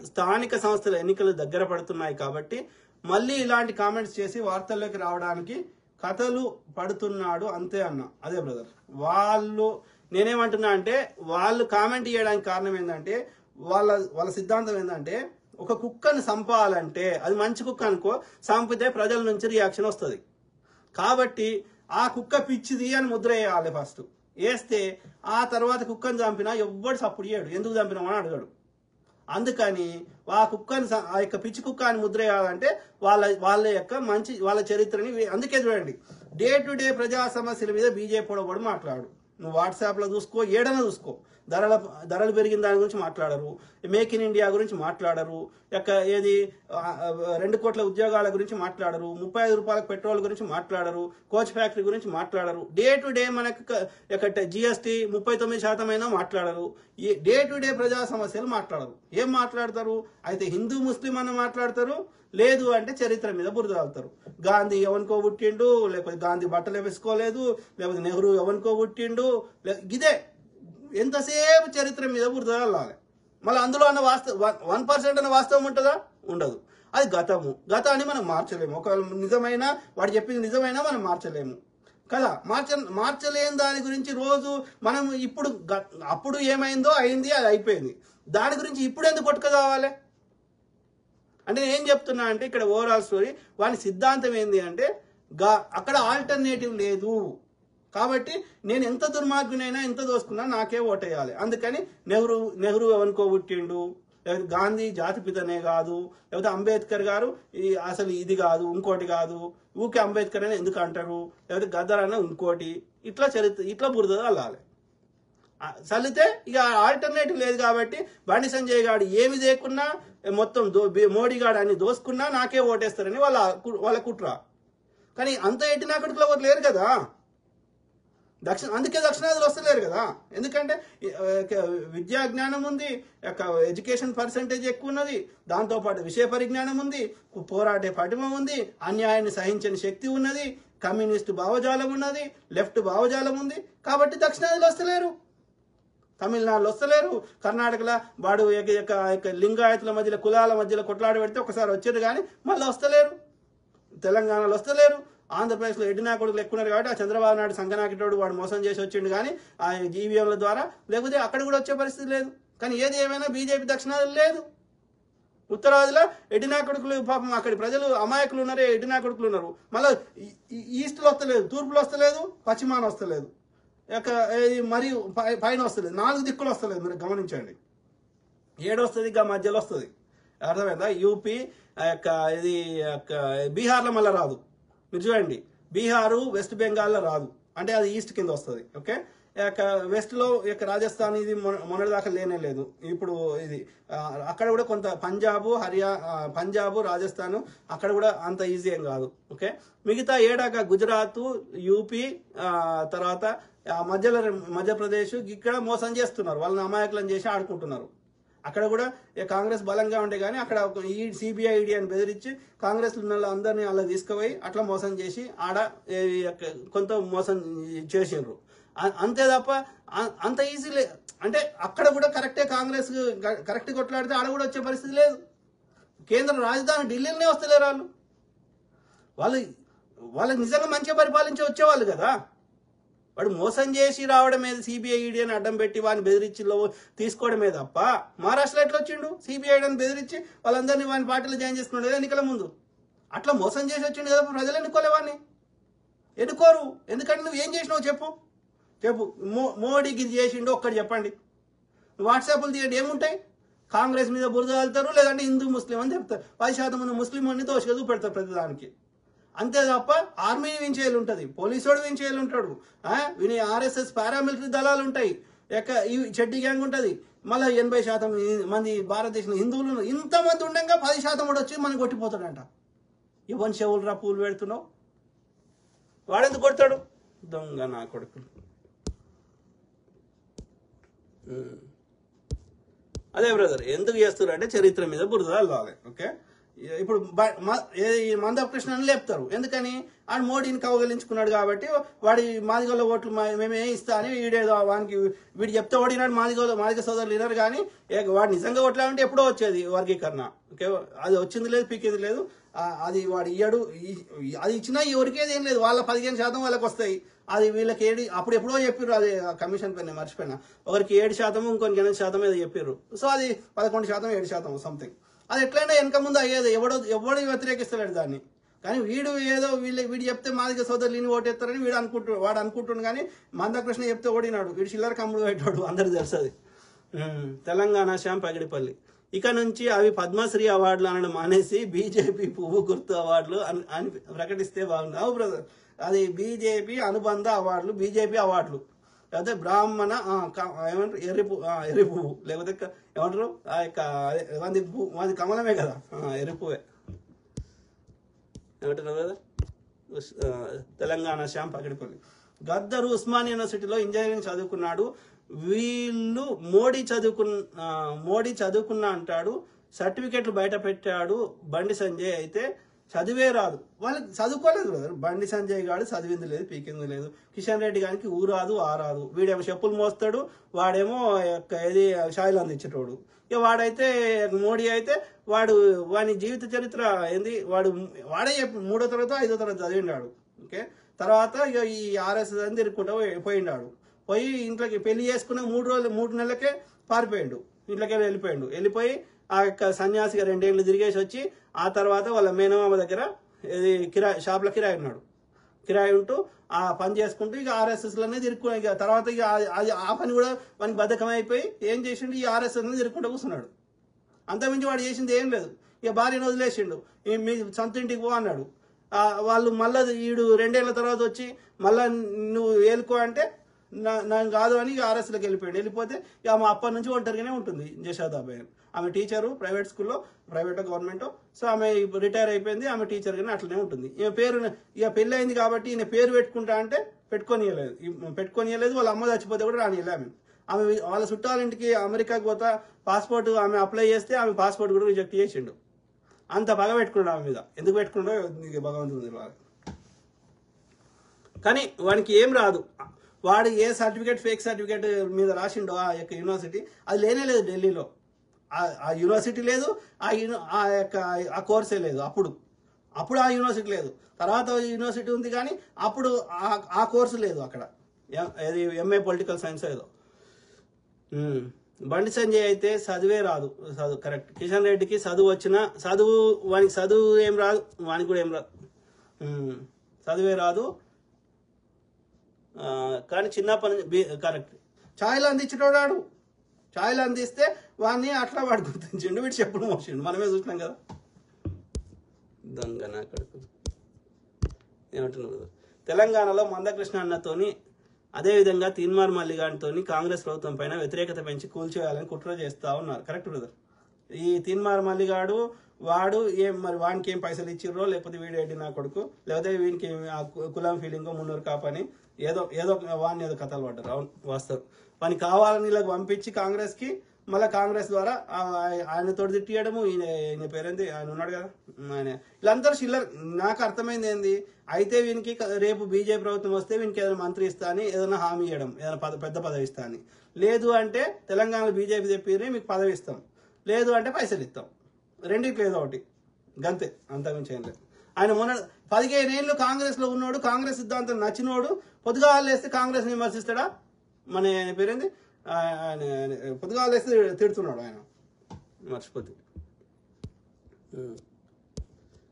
Speaker 1: స్థానిక సంస్థల ఎన్నికలు దగ్గర పడుతున్నాయి కాబట్టి మళ్ళీ ఇలాంటి కామెంట్స్ చేసి వార్తల్లోకి రావడానికి కథలు పడుతున్నాడు అంతే అన్న. అదే బ్రదర్, నేనేమంటున్నా అంటే వాళ్ళు కామెంట్ చేయడానికి కారణం ఏంటంటే వాళ్ళ సిద్ధాంతం ఏంటంటే ఒక కుక్కను చంపాలంటే అది మంచి కుక్క అనుకో, చంపితే ప్రజల నుంచి రియాక్షన్ వస్తుంది. కాబట్టి ఆ కుక్క పిచ్చిది అని ముద్ర వేయాలి ఫస్ట్. వేస్తే ఆ తర్వాత కుక్కను చంపినా ఎవ్వడు సప్పుడు చేయడు, ఎందుకు చంపినామని అడగడు. అందుకని ఆ యొక్క పిచ్చి కుక్క అని ముద్ర వేయాలంటే వాళ్ళ యొక్క వాళ్ళ చరిత్రని. అందుకే చూడండి, డే టు డే ప్రజా సమస్యల మీద బీజేపీ కూడా మాట్లాడు. నువ్వు వాట్సాప్లో చూసుకో, ఏడైనా చూసుకో, ధరలు పెరిగిన దాని గురించి మాట్లాడరు, మేక్ ఇన్ ఇండియా గురించి మాట్లాడరు, 2 కోట్ల ఉద్యోగాల గురించి మాట్లాడరు, 35 రూపాయలకు పెట్రోల్ గురించి మాట్లాడరు, కోచ్ ఫ్యాక్టరీ గురించి మాట్లాడరు. డే టు డే మనకు జిఎస్టీ 39% అయినా మాట్లాడరు. డే టు డే ప్రజా సమస్యలు మాట్లాడరు. ఏం మాట్లాడతారు? అయితే హిందూ ముస్లిం అని మాట్లాడతారు, లేదు అంటే చరిత్ర మీద బురద వెళ్తారు. గాంధీ ఎవరికో పుట్టిండు, లేకపోతే గాంధీ బట్టలు వేసుకోలేదు, లేకపోతే నెహ్రూ ఎవరికో పుట్టిండు, ఇదే ఎంతసేపు చరిత్ర మీద బురద వెళ్ళాలి. మళ్ళీ అందులో అన్న 1% అన్న వాస్తవం ఉంటుందా? ఉండదు. అది గతాన్ని మనం మార్చలేము. ఒకవేళ నిజమైనా వాడు చెప్పింది నిజమైనా మనం మార్చలేము కదా. మార్చలేని దాని గురించి రోజు మనం అప్పుడు ఏమైందో అయింది, అది అయిపోయింది. దాని గురించి ఇప్పుడు ఎందుకు కొట్టుక కావాలి అంటే నేను ఏం చెప్తున్నా అంటే ఇక్కడ ఓవరాల్ స్టోరీ వాని సిద్ధాంతం ఏంది అంటే అక్కడ ఆల్టర్నేటివ్ లేదు. కాబట్టి నేను ఎంత దుర్మార్గునైనా ఎంత దోసుకున్నా నాకే ఓటేయాలి. అందుకని నెహ్రూ ఎవరికో పుట్టిండు, లేకపోతే గాంధీ జాతిపితనే కాదు, లేకపోతే అంబేద్కర్ గారు అసలు ఇది కాదు ఇంకోటి కాదు, ఊకే అంబేద్కర్ అని ఎందుకు అంటారు, లేకపోతే గద్దర్ అన్న ఇంకోటి, ఇట్లా చరిత్ర ఇట్లా బురద అల్లాలి. చల్లితే ఇక ఆల్టర్నేటివ్ లేదు కాబట్టి బండి సంజయ్ గారు ఏమి లేకున్నా మొత్తం మోడీ గారు అన్ని దోసుకున్నా నాకే ఓటేస్తారని వాళ్ళ కుట్ర. కానీ అంత ఎట్టినా కొడుకులో ఒకరు లేరు కదా, అందుకే దక్షిణాదులు వస్తలేరు కదా. ఎందుకంటే విద్యా జ్ఞానం ఉంది, ఎడ్యుకేషన్ పర్సంటేజ్ ఎక్కువ ఉన్నది, దాంతోపాటు విషయ పరిజ్ఞానం ఉంది, పోరాటే పటిమ ఉంది, అన్యాయాన్ని సహించని శక్తి ఉన్నది, కమ్యూనిస్టు భావజాలం ఉన్నది, లెఫ్ట్ భావజాలం ఉంది. కాబట్టి దక్షిణాదులు వస్తలేరు, తమిళనాడులో వస్తలేరు, కర్ణాటకలో వాడు లింగాయతుల మధ్యలో కులాల మధ్యలో కొట్లాడి పెడితే ఒకసారి వచ్చారు కానీ మళ్ళీ వస్తలేరు, తెలంగాణలో వస్తలేరు, ఆంధ్రప్రదేశ్లో ఎడ్డినా కొడుకులు ఎక్కున్నారు కాబట్టి ఆ చంద్రబాబు నాయుడు సంకనాకిటోడు వాడు మోసం చేసి వచ్చిండు కానీ ఆ జీవీఎంల ద్వారా, లేకపోతే అక్కడ కూడా వచ్చే పరిస్థితి లేదు. కానీ ఏది ఏమైనా బీజేపీ దక్షిణాదులు లేదు. ఉత్తరాదిలో ఎడ్డినా కొడుకులు పాపం అక్కడి ప్రజలు అమాయకులు ఉన్నారే, ఎడ్డినా కొడుకులు ఉన్నారు. మళ్ళీ ఈస్ట్లో వస్తలేదు, తూర్పులో వస్తలేదు, పశ్చిమాన వస్తలేదు, మరియు పైన వస్తలేదు, 4 దిక్కులు వస్తలేదు. మీరు గమనించండి, 7 వస్తుంది, ఇంకా మధ్యలో వస్తుంది. అర్థమైందా? యూపీ ఇది బీహార్లో మళ్ళీ రాదు. మీరు చూడండి, బీహారు వెస్ట్ బెంగాల్లో రాదు, అంటే అది ఈస్ట్ కింద వస్తుంది. ఓకే, వెస్ట్లో రాజస్థాన్ ఇది మొన్నటిదాకా లేనే లేదు. ఇప్పుడు ఇది అక్కడ కూడా కొంత పంజాబ్ రాజస్థాన్ అక్కడ కూడా అంత ఈజీ ఏం కాదు. ఓకే, మిగతా ఏడాక గుజరాత్, యూపీ, తర్వాత మధ్యప్రదేశ్ ఇక్కడ మోసం చేస్తున్నారు, వాళ్ళని అమాయకులను చేసి ఆడుకుంటున్నారు. అక్కడ కూడా కాంగ్రెస్ బలంగా ఉండే కానీ అక్కడ సిబిఐ ఈడీ అని బెదిరించి కాంగ్రెస్ ఉన్న అందరినీ అలా తీసుకుపోయి అట్లా మోసం చేసి ఆడ కొంత మోసం చేసిండ్రు. అంతే తప్ప అంత ఈజీ అంటే అక్కడ కూడా కరెక్టే, కాంగ్రెస్ కరెక్ట్ కొట్లాడితే ఆడ కూడా వచ్చే పరిస్థితి లేదు. కేంద్ర రాజధాని ఢిల్లీలోనే వస్తలేరు వాళ్ళకి నిజంగా మంచిగా పరిపాలించి వచ్చేవాళ్ళు కదా. వాడు మోసం చేసి రావడం మీద సిబిఐ ఈడీ అని అడ్డం పెట్టి వాడిని బెదిరించి తీసుకోవడమే తప్ప మహారాష్ట్రలో ఎట్లా వచ్చిండు? సిబిఐ అని బెదిరించి వాళ్ళందరినీ వాని పార్టీలో జాయిన్ చేసుకున్నాడు కదా ఎన్నికల ముందు. అట్లా మోసం చేసి వచ్చిండు కదా, ప్రజలు ఎన్నుకోలే వాడిని, ఎన్నుకోరు. ఎందుకంటే నువ్వు ఏం చేసినావు చెప్పు. మోడీకి ఇది చేసిండు ఒక్కటి చెప్పండి. వాట్సాప్లు తీయండి, ఏముంటాయి? కాంగ్రెస్ మీద బురద వెళ్తారు, లేదంటే హిందూ ముస్లిం అని చెప్తారు. 10% మంది ముస్లిం అని దోషగా చూపెడతారు ప్రతిదానికి. అంతే తప్ప ఆర్మీ వించేయాలి ఉంటుంది, పోలీసోడు వించేయాలి ఉంటాడు, ఆర్ఎస్ఎస్ పారామిలిటరీ దళాలు ఉంటాయి, చెడ్డీ గ్యాంగ్ ఉంటుంది. మళ్ళీ 80% మంది భారతదేశంలో హిందువులు ఇంతమంది ఉండగా 10% కూడా వచ్చి మనం కొట్టిపోతాడంట. ఇవన్నీ చెవులు రా పూలు పెడుతున్నావు, వాడెందుకు కొడతాడు? దొంగ నా కొడుకు. అదే బ్రదర్, ఎందుకు చేస్తారు అంటే చరిత్ర మీద బురద అల్లాలి. ఓకే, ఇప్పుడు మందకృష్ణ అని లేపుతారు. ఎందుకని? ఆడు మోడీని కౌగలించుకున్నాడు కాబట్టి వాడి మాదిగోళ్ళ ఓట్లు మేమే ఇస్తా అని వీడేదో వానికి వీడు చెప్తే ఓడినాడు. మాదిగ సోదరులు వినరు కానీ వాడు నిజంగా ఓట్లాడంటే ఎప్పుడో వచ్చేది వర్గీకరణ. ఓకే, అది వచ్చింది లేదు, పీకేది లేదు. అది వాడు ఇయ్యాడు, అది ఇచ్చినా ఎవరికేది ఏం లేదు. వాళ్ళ 15% వాళ్ళకి వస్తాయి. అది వీళ్ళకి అప్పుడు ఎప్పుడో చెప్పారు, అది కమిషన్ పైన మర్చిపోయినా, ఒకరికి 7%, ఇంకొకరికి 8% ఏదో చెప్పారు. సో అది 11%, 7% సంథింగ్. అది ఎట్లయినా వెనక ముందు అయ్యేది, ఎవడు వ్యతిరేకిస్తలేడు దాన్ని. కానీ వీడు చెప్తే మాదిగ సోదరులు ఓటేస్తారని వాడు అనుకుంటున్నాడు. కానీ మందకృష్ణ చెప్తే ఓడినాడు, వీడు చిల్లర కమ్ముడు పెట్టాడు, అందరికి తెలుస్తుంది. తెలంగాణ శ్యామ్ పగిడిపల్లి ఇక నుంచి అవి పద్మశ్రీ అవార్డులు అనడం మానేసి బీజేపీ పువ్వు గుర్తు అవార్డులు అని ప్రకటిస్తే బాగుంది. అవు బ్రదర్, అది బీజేపీ అనుబంధ అవార్డులు, బీజేపీ అవార్డులు, లేకపోతే బ్రాహ్మణ ఏమంటారు ఎర్రి పువ్వు, లేకపోతే ఏమంటారు మాది కమలమే కదా, ఎర్రి పువ్వే ఏమంటారు కదా. తెలంగాణ శ్యామ్ పగిడిపల్లి గద్దరు ఉస్మానియా యూనివర్సిటీలో ఇంజనీరింగ్ చదువుకున్నాడు. వీళ్ళు మోడీ చదువుకున్నా అంటాడు, సర్టిఫికెట్లు బయట పెట్టాడు. బండి సంజయ్ అయితే చదివే రాదు, వాళ్ళకి చదువుకోలేదు బ్రదర్. బండి సంజయ్ గారు చదివింది లేదు, పీకింది లేదు. కిషన్ రెడ్డి గారికి ఊరాదు ఆరాదు. వీడేమో చెప్పులు మోస్తాడు, వాడేమో ఏది షాయిలు అందించేటోడు. ఇక వాడైతే మోడీ అయితే వాడి జీవిత చరిత్ర ఏంది, వాడే 3వ తరగతి 5వ తరగతి చదివినాడు. ఓకే, తర్వాత ఇక ఈ ఆర్ఎస్ఎస్ అని తిరుగుకుంటూ పోయినాడు. పోయి ఇంట్లోకి పెళ్లి చేసుకున్న 3 నెలలకే పారిపోయాడు, ఇంట్లోకి వెళ్ళిపోయి ఆ యొక్క సన్యాసిగా 2 ఏళ్ళు తిరిగేసి వచ్చి ఆ తర్వాత వాళ్ళ మేనమామ దగ్గర షాప్లో కిరాయి ఉన్నాడు. కిరాయి ఉంటూ ఆ పని చేసుకుంటూ ఇక ఆర్ఎస్ఎస్లోనే తిరుక్కున్నాడు. ఇక తర్వాత ఇక ఆ పని కూడా మనకి బద్ధకం అయిపోయి ఏం చేసిండు, ఈ ఆర్ఎస్ఎస్ని తిరుక్కుంటూ కూర్చున్నాడు. అంతమించి వాడు చేసింది ఏం లేదు. ఇక భార్యను వదిలేసిండు, మీ సొంత ఇంటికి పో అన్నాడు. వాళ్ళు మళ్ళీ ఈడు 2 ఏళ్ల తర్వాత వచ్చి మళ్ళా నువ్వు ఏలుకో అంటే నాకు కాదు అని ఆర్ఎస్లోకి వెళ్ళిపోయాడు. వెళ్ళిపోతే ఇక ఆమె అప్పటి నుంచి ఒంటరిగానే ఉంటుంది జషాదాబాయ్. ఆమె టీచరు, ప్రైవేట్ స్కూల్లో, ప్రైవేటో గవర్నమెంటో. సో ఆమె రిటైర్ అయిపోయింది, ఆమె టీచర్గానే అట్లనే ఉంటుంది. ఈమె పేరు ఇక పెళ్ళి అయింది కాబట్టి ఈయన పేరు పెట్టుకుంటా అంటే పెట్టుకోనియలేదు. వాళ్ళ అమ్మ చచ్చిపోతే కూడా రానియలే ఆమె వాళ్ళ చుట్టాలింటికి అమెరికాకి పోతా పాస్పోర్ట్ ఆమె అప్లై చేస్తే ఆమె పాస్పోర్ట్ కూడా రిజెక్ట్ చేసిండు. అంత పగ పెట్టుకున్నాడు ఆమె మీద. ఎందుకు పెట్టుకున్నాడో భగవంతుడు తెలియాలి. కానీ వానికి ఏం రాదు. వాడు ఏ సర్టిఫికేట్, ఫేక్ సర్టిఫికేట్ మీద రాసిండో ఆ యొక్క యూనివర్సిటీ, అది లేనే లేదు ఢిల్లీలో. ఆ యూనివర్సిటీ లేదు, ఆ కోర్సే లేదు. అప్పుడు ఆ యూనివర్సిటీ లేదు. తర్వాత యూనివర్సిటీ ఉంది కానీ అప్పుడు ఆ కోర్సు లేదు అక్కడ. ఎంఏ పొలిటికల్ సైన్స్ ఏదో. బండి సంజయ్ అయితే చదువే రాదు. చదువు కరెక్ట్. కిషన్ రెడ్డికి చదువు వచ్చినా వానికి చదువు ఏం రాదు, వానికి కూడా ఏం రాదు, చదువే రాదు. కానీ చిన్నప్పటి నుంచి కరెక్ట్. ఛాయలు అందించేటోడాడు. ఛాయలు అందిస్తే వాడిని అట్లా వాడు గుర్తించిండు, వీడు చెప్పుడు మోసిండు. మనమే చూసినాం కదా. దొంగ నా కడుపు ఏమంటున్నాడు. తెలంగాణలో మందకృష్ణ అన్నతోని అదేవిధంగా తీన్మార్ మల్లిగానితో కాంగ్రెస్ ప్రభుత్వం పైన వ్యతిరేకత పెంచి కూల్చేయాలని కుట్ర చేస్తా ఉన్నారు. Correct brother. ఈ తీన్మార్ మల్లిగాడు వాడు మరి వానికి ఏం పైసలు ఇచ్చిర్రో, లేకపోతే వీడేంటి నా కొడుకు, లేకపోతే వీనికి కులం ఫీలింగో మున్నూరు కాపని ఏదో వాడిని ఏదో కథలు పడ్డారు. అవును, వాస్తవం. వానికి కావాలని ఇలా పంపించి కాంగ్రెస్కి, మళ్ళీ కాంగ్రెస్ ద్వారా ఆయనతో తిట్టియడము. ఈయన పేరేంది, ఆయన ఉన్నాడు కదా ఆయన, వీళ్ళందరూ చిల్లర. నాకు అర్థమైంది ఏంది అయితే, వీనికి రేపు బీజేపీ ప్రభుత్వం వస్తే వీనికి ఏదైనా మంత్రి ఇస్తా అని ఏదైనా హామీ ఇవ్వడం, ఏదైనా పెద్ద పదవి ఇస్తా అని. లేదు అంటే తెలంగాణలో బీజేపీ చెప్పి మీకు పదవి ఇస్తాం, లేదు అంటే పైసలు ఇస్తాం. రెండింటి ఏదో ఒకటి, గంతే, అంతకుమించి ఏం లేదు. ఆయన మొన్న 15 ఏళ్ళు కాంగ్రెస్లో ఉన్నాడు, కాంగ్రెస్ సిద్ధాంతం నచ్చినోడు. పొద్దుగాలు వేస్తే కాంగ్రెస్ని విమర్శిస్తాడా? మన ఆయన పేరేంది, ఆయన పొద్దుగాలు వేస్తే తిడుతున్నాడు ఆయన, మర్చిపోతే.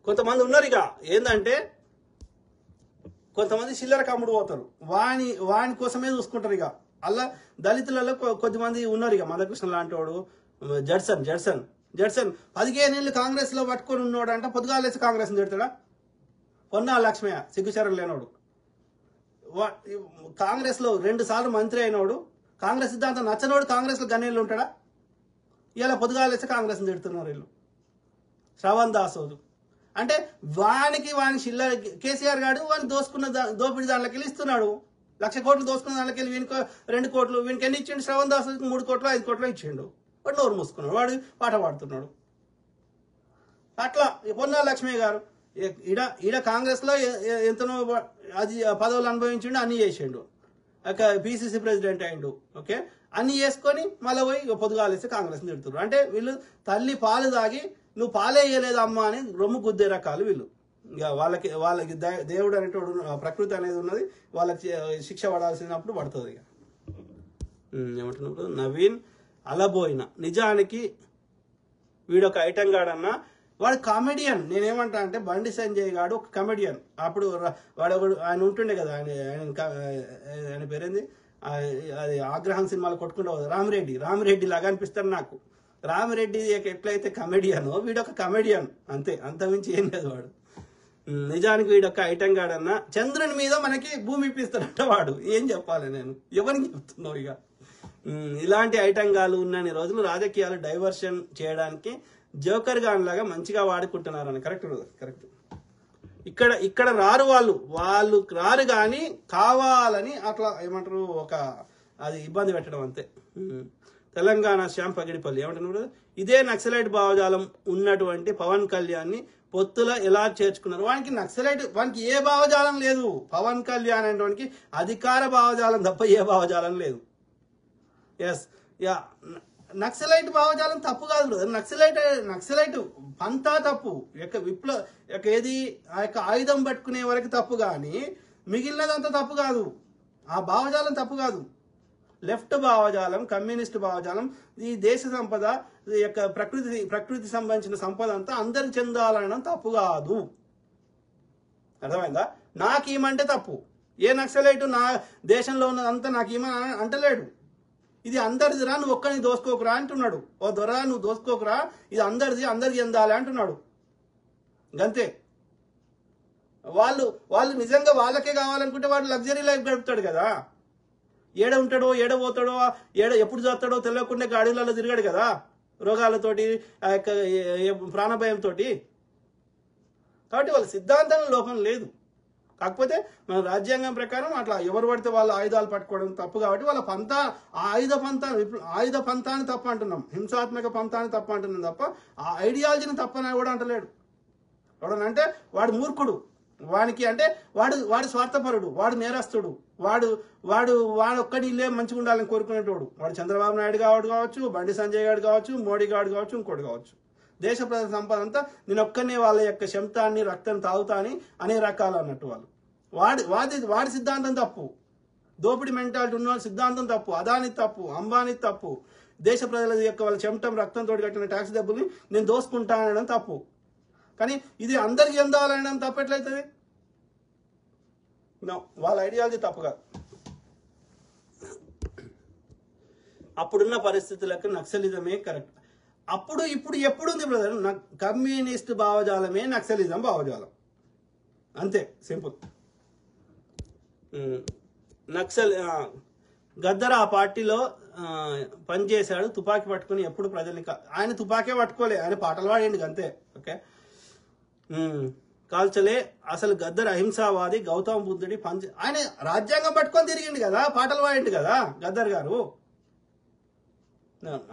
Speaker 1: కొంతమంది ఉన్నారు ఇక ఏంటంటే, కొంతమంది చిల్లర కమ్ముడు పోతారు, వాని కోసమే చూసుకుంటారు. ఇక అలా దళితులలో కొద్దిమంది ఉన్నారు. ఇక మందకృష్ణ లాంటి వాడు, జడ్సన్ 15 ఏళ్ళు కాంగ్రెస్ లో పట్టుకొని ఉన్నాడు అంట. పొద్దుగాలేసి కాంగ్రెస్ తిడతాడా? పొన్నాల లక్ష్మయ్య సిగ్గుచరం లేనోడు, కాంగ్రెస్ లో 2 సార్లు మంత్రి అయినోడు, కాంగ్రెస్ సిద్ధాంతం నచ్చనోడు కాంగ్రెస్ లో గన్నేళ్ళు ఉంటాడా? ఇలా పొద్దుగాలేసి కాంగ్రెస్ తిడుతున్నారు వీళ్ళు. శ్రవణ్ దాస్ అంటే వాని చిల్లర. కేసీఆర్ గారు వాడిని దోపిడి దాంట్లోకి వెళ్ళి ఇస్తున్నాడు. 1,00,000 కోట్లు దోసుకున్న దాంట్లోకి వెళ్ళి వీనికి 2 కోట్లు, వీనికి ఎన్ని ఇచ్చిండు? శ్రవణ్ దాస్ 3 కోట్లు 5 కోట్లు ఇచ్చిండు. వాడు నోరు మూసుకున్నాడు, వాడు పాట పాడుతున్నాడు. అట్లా పొన్నాల లక్ష్మయ్య గారు ఈడ కాంగ్రెస్ లో ఎంతనో అది పదవులు అనుభవించిండు, అన్ని చేసిండు. పిసిసి ప్రెసిడెంట్ అయిండు. ఓకే, అన్ని చేసుకొని మళ్ళీ పోయి పొద్దుగాలేసి కాంగ్రెస్ తిడుతున్నారు. అంటే వీళ్ళు తల్లి పాలు తాగి నువ్వు పాలే వేయలేదు అమ్మ అని రొమ్ము గుద్దే రకాలు వీళ్ళు. ఇక వాళ్ళకి దేవుడు అనేటోడు, ప్రకృతి అనేది ఉన్నది, వాళ్ళకి శిక్ష పడాల్సినప్పుడు పడుతుంది. ఇక ఏమంటున్నప్పుడు నవీన్ అలబోయిన, నిజానికి వీడొక ఐటమ్ గాడన్నా, వాడు కామెడియన్. నేనేమంటా అంటే బండి సంజయ్ గాడు ఒక కామెడియన్. అప్పుడు వాడు ఆయన ఉంటుండే కదా, ఆయన పేరేంది, అది ఆగ్రహం సినిమాలు కొట్టుకుంటూ రామిరెడ్డి లాగా అనిపిస్తాడు నాకు. రామిరెడ్డి ఎట్లయితే కమెడియనో వీడొక కమెడియన్, అంతే, అంతమించి ఏం లేదు వాడు. నిజానికి వీడొక ఐటమ్ గాడన్నా చంద్రుని మీద మనకి భూమి ఇప్పిస్తాడంట వాడు. ఏం చెప్పాలి నేను, ఎవరికి చెప్తున్నావు? ఇక ఇలాంటి ఐటంగాలు ఉన్నన్ని రోజులు రాజకీయాలు డైవర్షన్ చేయడానికి జోకర్ గాన్ లాగా మంచిగా వాడుకుంటున్నారని. కరెక్ట్. ఇక్కడ రారు వాళ్ళు రారు కానీ కావాలని అట్లా ఏమంటారు, అది ఇబ్బంది పెట్టడం అంతే. తెలంగాణ శ్యామ్ పగిడిపల్లి ఏమంటున్నారు, ఇదే నక్సలైట్ భావజాలం ఉన్నటువంటి పవన్ కళ్యాణ్ ని పొత్తులో ఎలా చేర్చుకున్నారు? వానికి ఏ భావజాలం లేదు. పవన్ కళ్యాణ్ అనేటువంటి అధికార భావజాలం తప్ప ఏ భావజాలం లేదు. ఎస్, నక్సలైట్ భావజాలం తప్పు కాదు బ్రదర్. నక్సలైట్ పంతా తప్పు. ఏది ఆ యొక్క ఆయుధం పట్టుకునే వరకు తప్పు, కానీ మిగిలినదంతా తప్పు కాదు. ఆ భావజాలం తప్పు కాదు. లెఫ్ట్ భావజాలం, కమ్యూనిస్ట్ భావజాలం, ఈ దేశ సంపద యొక్క ప్రకృతి సంబంధించిన సంపద అంతా అందరికి చెందాలనడం తప్పు కాదు. అర్థమైందా? నాకేమంటే తప్పు. ఏ నక్సలైట్ నా దేశంలో ఉన్నదంతా నాకేమని అంటలేడు. ఇది అందరిదిరా, నువ్వు ఒక్కని దోసుకోకురా అంటున్నాడు. ఓ దొరా నువ్వు దోసుకోకురా, ఇది అందరిది, అందరికి ఎందాలి అంటున్నాడు. గంతే. వాళ్ళు నిజంగా వాళ్ళకే కావాలనుకుంటే వాడు లగ్జరీ లైఫ్ గడుపుతాడు కదా. ఏడ ఉంటాడో, ఏడ పోతాడో, ఎప్పుడు చేస్తాడో తెలియకుండా గాడిలలో తిరిగాడు కదా, రోగాలతోటి, ఆ యొక్క ప్రాణభయంతో. కాబట్టి వాళ్ళ సిద్ధాంతంలో లోపం లేదు. కాకపోతే మన రాజ్యాంగం ప్రకారం అట్లా ఎవరు పడితే వాళ్ళ ఆయుధాలు పట్టుకోవడం తప్పు. కాబట్టి వాళ్ళ ఆయుధ పంతాన్ని తప్ప అంటున్నాం, హింసాత్మక పంతాన్ని తప్ప అంటున్నాం తప్ప ఆ ఐడియాలజీని తప్పని కూడా అంటలేడు. ఎవడనంటే వాడు మూర్ఖుడు, వానికి అంటే వాడు స్వార్థపరుడు, వాడు నేరస్తుడు, వాడు ఒక్కడి ఇల్లే మంచిగా ఉండాలని కోరుకునేటోడు. వాడు చంద్రబాబు నాయుడు కావచ్చు, బండి సంజయ్ గారు కావచ్చు, మోడీ గారు కావచ్చు, ఇంకోటి కావచ్చు. దేశ ప్రజల సంపద అంతా నేను ఒక్కనే వాళ్ళ యొక్క శంతాన్ని రక్తం తాగుతాని అనే రకాలు అన్నట్టు వాడి సిద్ధాంతం తప్పు. దోపిడి మెంటాలిటీ ఉన్న సిద్ధాంతం తప్పు, అదాని తప్పు, అంబానీ తప్పు. దేశ ప్రజల యొక్క వాళ్ళ చెమటం రక్తంతో కట్టిన ట్యాక్స్ డబ్బుల్ని నేను దోసుకుంటానడం తప్పు. కానీ ఇది అందరికి ఎందాలనడం తప్పెట్లయితుంది? వాళ్ళ ఐడియాలజీ తప్పుగా. అప్పుడున్న పరిస్థితులకు నక్సలిజమే కరెక్ట్. ఇప్పుడు ఎప్పుడుంది బ్రదర్? కమ్యూనిస్ట్ భావజాలమే నక్సలిజం భావజాలం, అంతే సింపుల్. గద్దర్ ఆ పార్టీలో పనిచేశాడు, తుపాకీ పట్టుకుని ఎప్పుడు ప్రజల్ని ఆయన తుపాకే పట్టుకోలే, ఆయన పాటలు పాడిండు అంతే. ఓకే, కాల్చలే. అసలు గద్దర్ అహింసావాది, గౌతమ బుద్ధుడి ఆయన రాజ్యాంగం పట్టుకొని తిరిగిండు కదా, పాటలు పాడిండు కదా గద్దర్ గారు.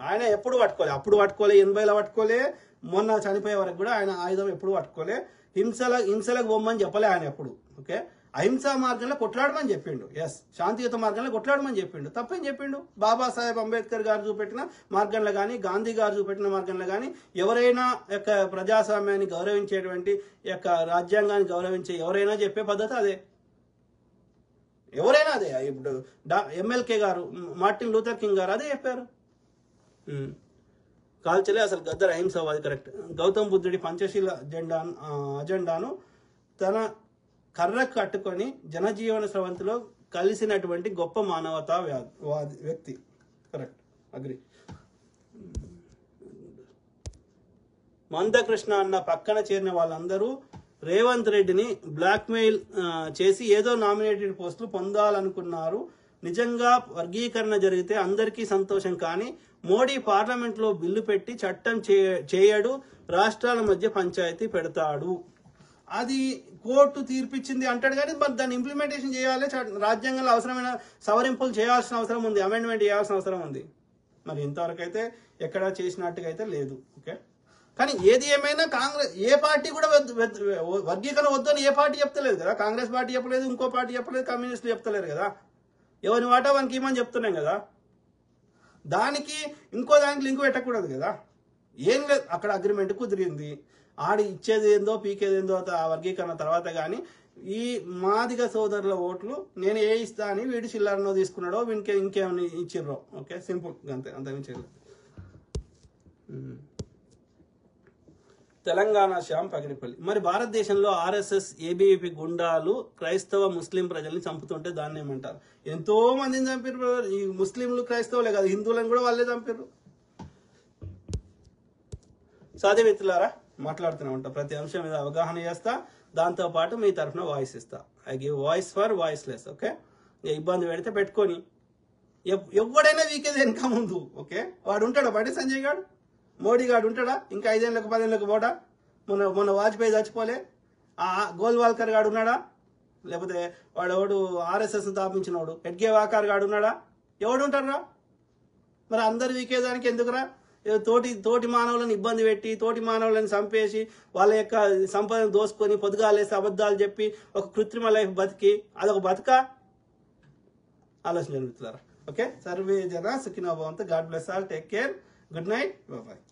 Speaker 1: ఆయన ఎప్పుడు పట్టుకోలే, అప్పుడు పట్టుకోలే, 80లో పట్టుకోలే, మొన్న చనిపోయే వరకు కూడా ఆయన ఆయుధం ఎప్పుడు పట్టుకోలే. హింసలకు బొమ్మని చెప్పలే ఆయన ఎప్పుడు. ఓకే, అహింసా మార్గంలో కొట్లాడమని చెప్పిండు. ఎస్, శాంతియుత మార్గంలో కొట్లాడమని చెప్పిండు. తప్పేం చెప్పిండు? బాబాసాహెబ్ అంబేద్కర్ గారు చూపెట్టిన మార్గంలో కానీ, గాంధీ గారు చూపెట్టిన మార్గంలో కానీ, ఎవరైనా యొక్క ప్రజాస్వామ్యాన్ని గౌరవించేటువంటి యొక్క రాజ్యాంగాన్ని గౌరవించే ఎవరైనా చెప్పే పద్ధతి అదే. ఎవరైనా అదే. ఇప్పుడు MLK గారు, మార్టిన్ లూథర్ కింగ్ గారు అదే చెప్పారు. కాల్చలే, అసలు గద్దర్ అహింసవాది కరెక్ట్. గౌతమ బుద్ధుడి పంచశీల అజెండాను తన కర్రకు కట్టుకొని జనజీవన స్రవంతిలో కలిసినటువంటి గొప్ప మానవతా వ్యక్తి కరెక్ట్, అగ్రి. మందకృష్ణ అన్న పక్కన చేరిన వాళ్ళందరూ రేవంత్ రెడ్డిని బ్లాక్మెయిల్ చేసి ఏదో నామినేటెడ్ పోస్టులు పొందాలనుకున్నారు. నిజంగా వర్గీకరణ జరిగితే అందరికీ సంతోషం, కానీ మోడీ పార్లమెంట్లో బిల్లు పెట్టి చట్టం చేయడు, రాష్ట్రాల మధ్య పంచాయతీ పెడతాడు. అది కోర్టు తీర్పిచ్చింది అంటాడు, కానీ మరి దాన్ని ఇంప్లిమెంటేషన్ చేయాలి. రాజ్యాంగంలో అవసరమైన సవరింపులు చేయాల్సిన అవసరం ఉంది, అమెండ్మెంట్ చేయాల్సిన అవసరం ఉంది. మరి ఇంతవరకు అయితే ఎక్కడా చేసినట్టుగా అయితే లేదు. ఓకే, కానీ ఏది ఏమైనా కాంగ్రెస్ ఏ పార్టీ కూడా వర్గీకరణ వద్దని ఏ పార్టీ చెప్తలేదు కదా. కాంగ్రెస్ పార్టీ చెప్పలేదు, ఇంకో పార్టీ చెప్పలేదు, కమ్యూనిస్టులు చెప్తలేరు కదా. ఎవరి వాటా వానికి ఇమని చెప్తున్నాం కదా. దానికి ఇంకో దానికి లింక్ పెట్టకూడదు కదా. ఏం లేదు, అక్కడ అగ్రిమెంట్ కుదిరింది. ఆడి ఇచ్చేది ఏందో పీకేది ఏందో ఆ వర్గీకరణ తర్వాత. కానీ ఈ మాదిగ సోదరుల ఓట్లు నేను ఏ ఇస్తా అని వీడి చిల్లరనో తీసుకున్నాడో, వీనికి ఇంకేమని ఇచ్చిర్రో. ఓకే, సింపుల్ అంతే, అంతమించి. తెలంగాణ శ్యామ్ పగిడిపల్లి. మరి భారతదేశంలో RSS ABVP గుండాలు క్రైస్తవ ముస్లిం ప్రజల్ని చంపుతుంటే దాన్ని ఏమంటారు? ఎంతో మందిని చంపారు. ఈ ముస్లింలు క్రైస్తవులే కాదు, హిందువులను కూడా వాళ్ళే చంపారు. సాధ్య మిత్రులారా, మాట్లాడుతూనే ఉంటా, ప్రతి అంశం మీద అవగాహన చేస్తా, దాంతో పాటు మీ తరఫున వాయిస్ ఇస్తా. I give voice for voiceless. Okay, ఇబ్బంది పెడితే పెట్టుకొని ఎవడైనా వీకేది వెనక ముందు. ఓకే, వాడు ఉంటాడా? బండి సంజయ్ గారు, మోడీ గారు ఉంటాడా? ఇంకా 5 ఏళ్ళకు 10 ఏళ్ళకు పోడా? మొన్న వాజ్పేయి చచ్చిపోలే, ఆ గోల్వాల్కర్ గాడు ఉన్నాడా? లేకపోతే వాడు RSS స్థాపించినవాడు ఎడ్గే వాకార్ గాడు ఉన్నాడా? ఎవడు ఉంటారా? మరి అందరు వీకేదానికి ఎందుకురా? తోటి మానవులను ఇబ్బంది పెట్టి, తోటి మానవులను చంపేసి, వాళ్ళ యొక్క సంపదను దోసుకొని, పొద్దుగాలేసి అబద్ధాలు చెప్పి ఒక కృత్రిమ లైఫ్ బతికి అదొక బతుకా? ఆలోచన జరుగుతున్నారా? ఓకే, సర్వే జన సుఖినో భవంతు. God bless all. Take care. Good night. Bye.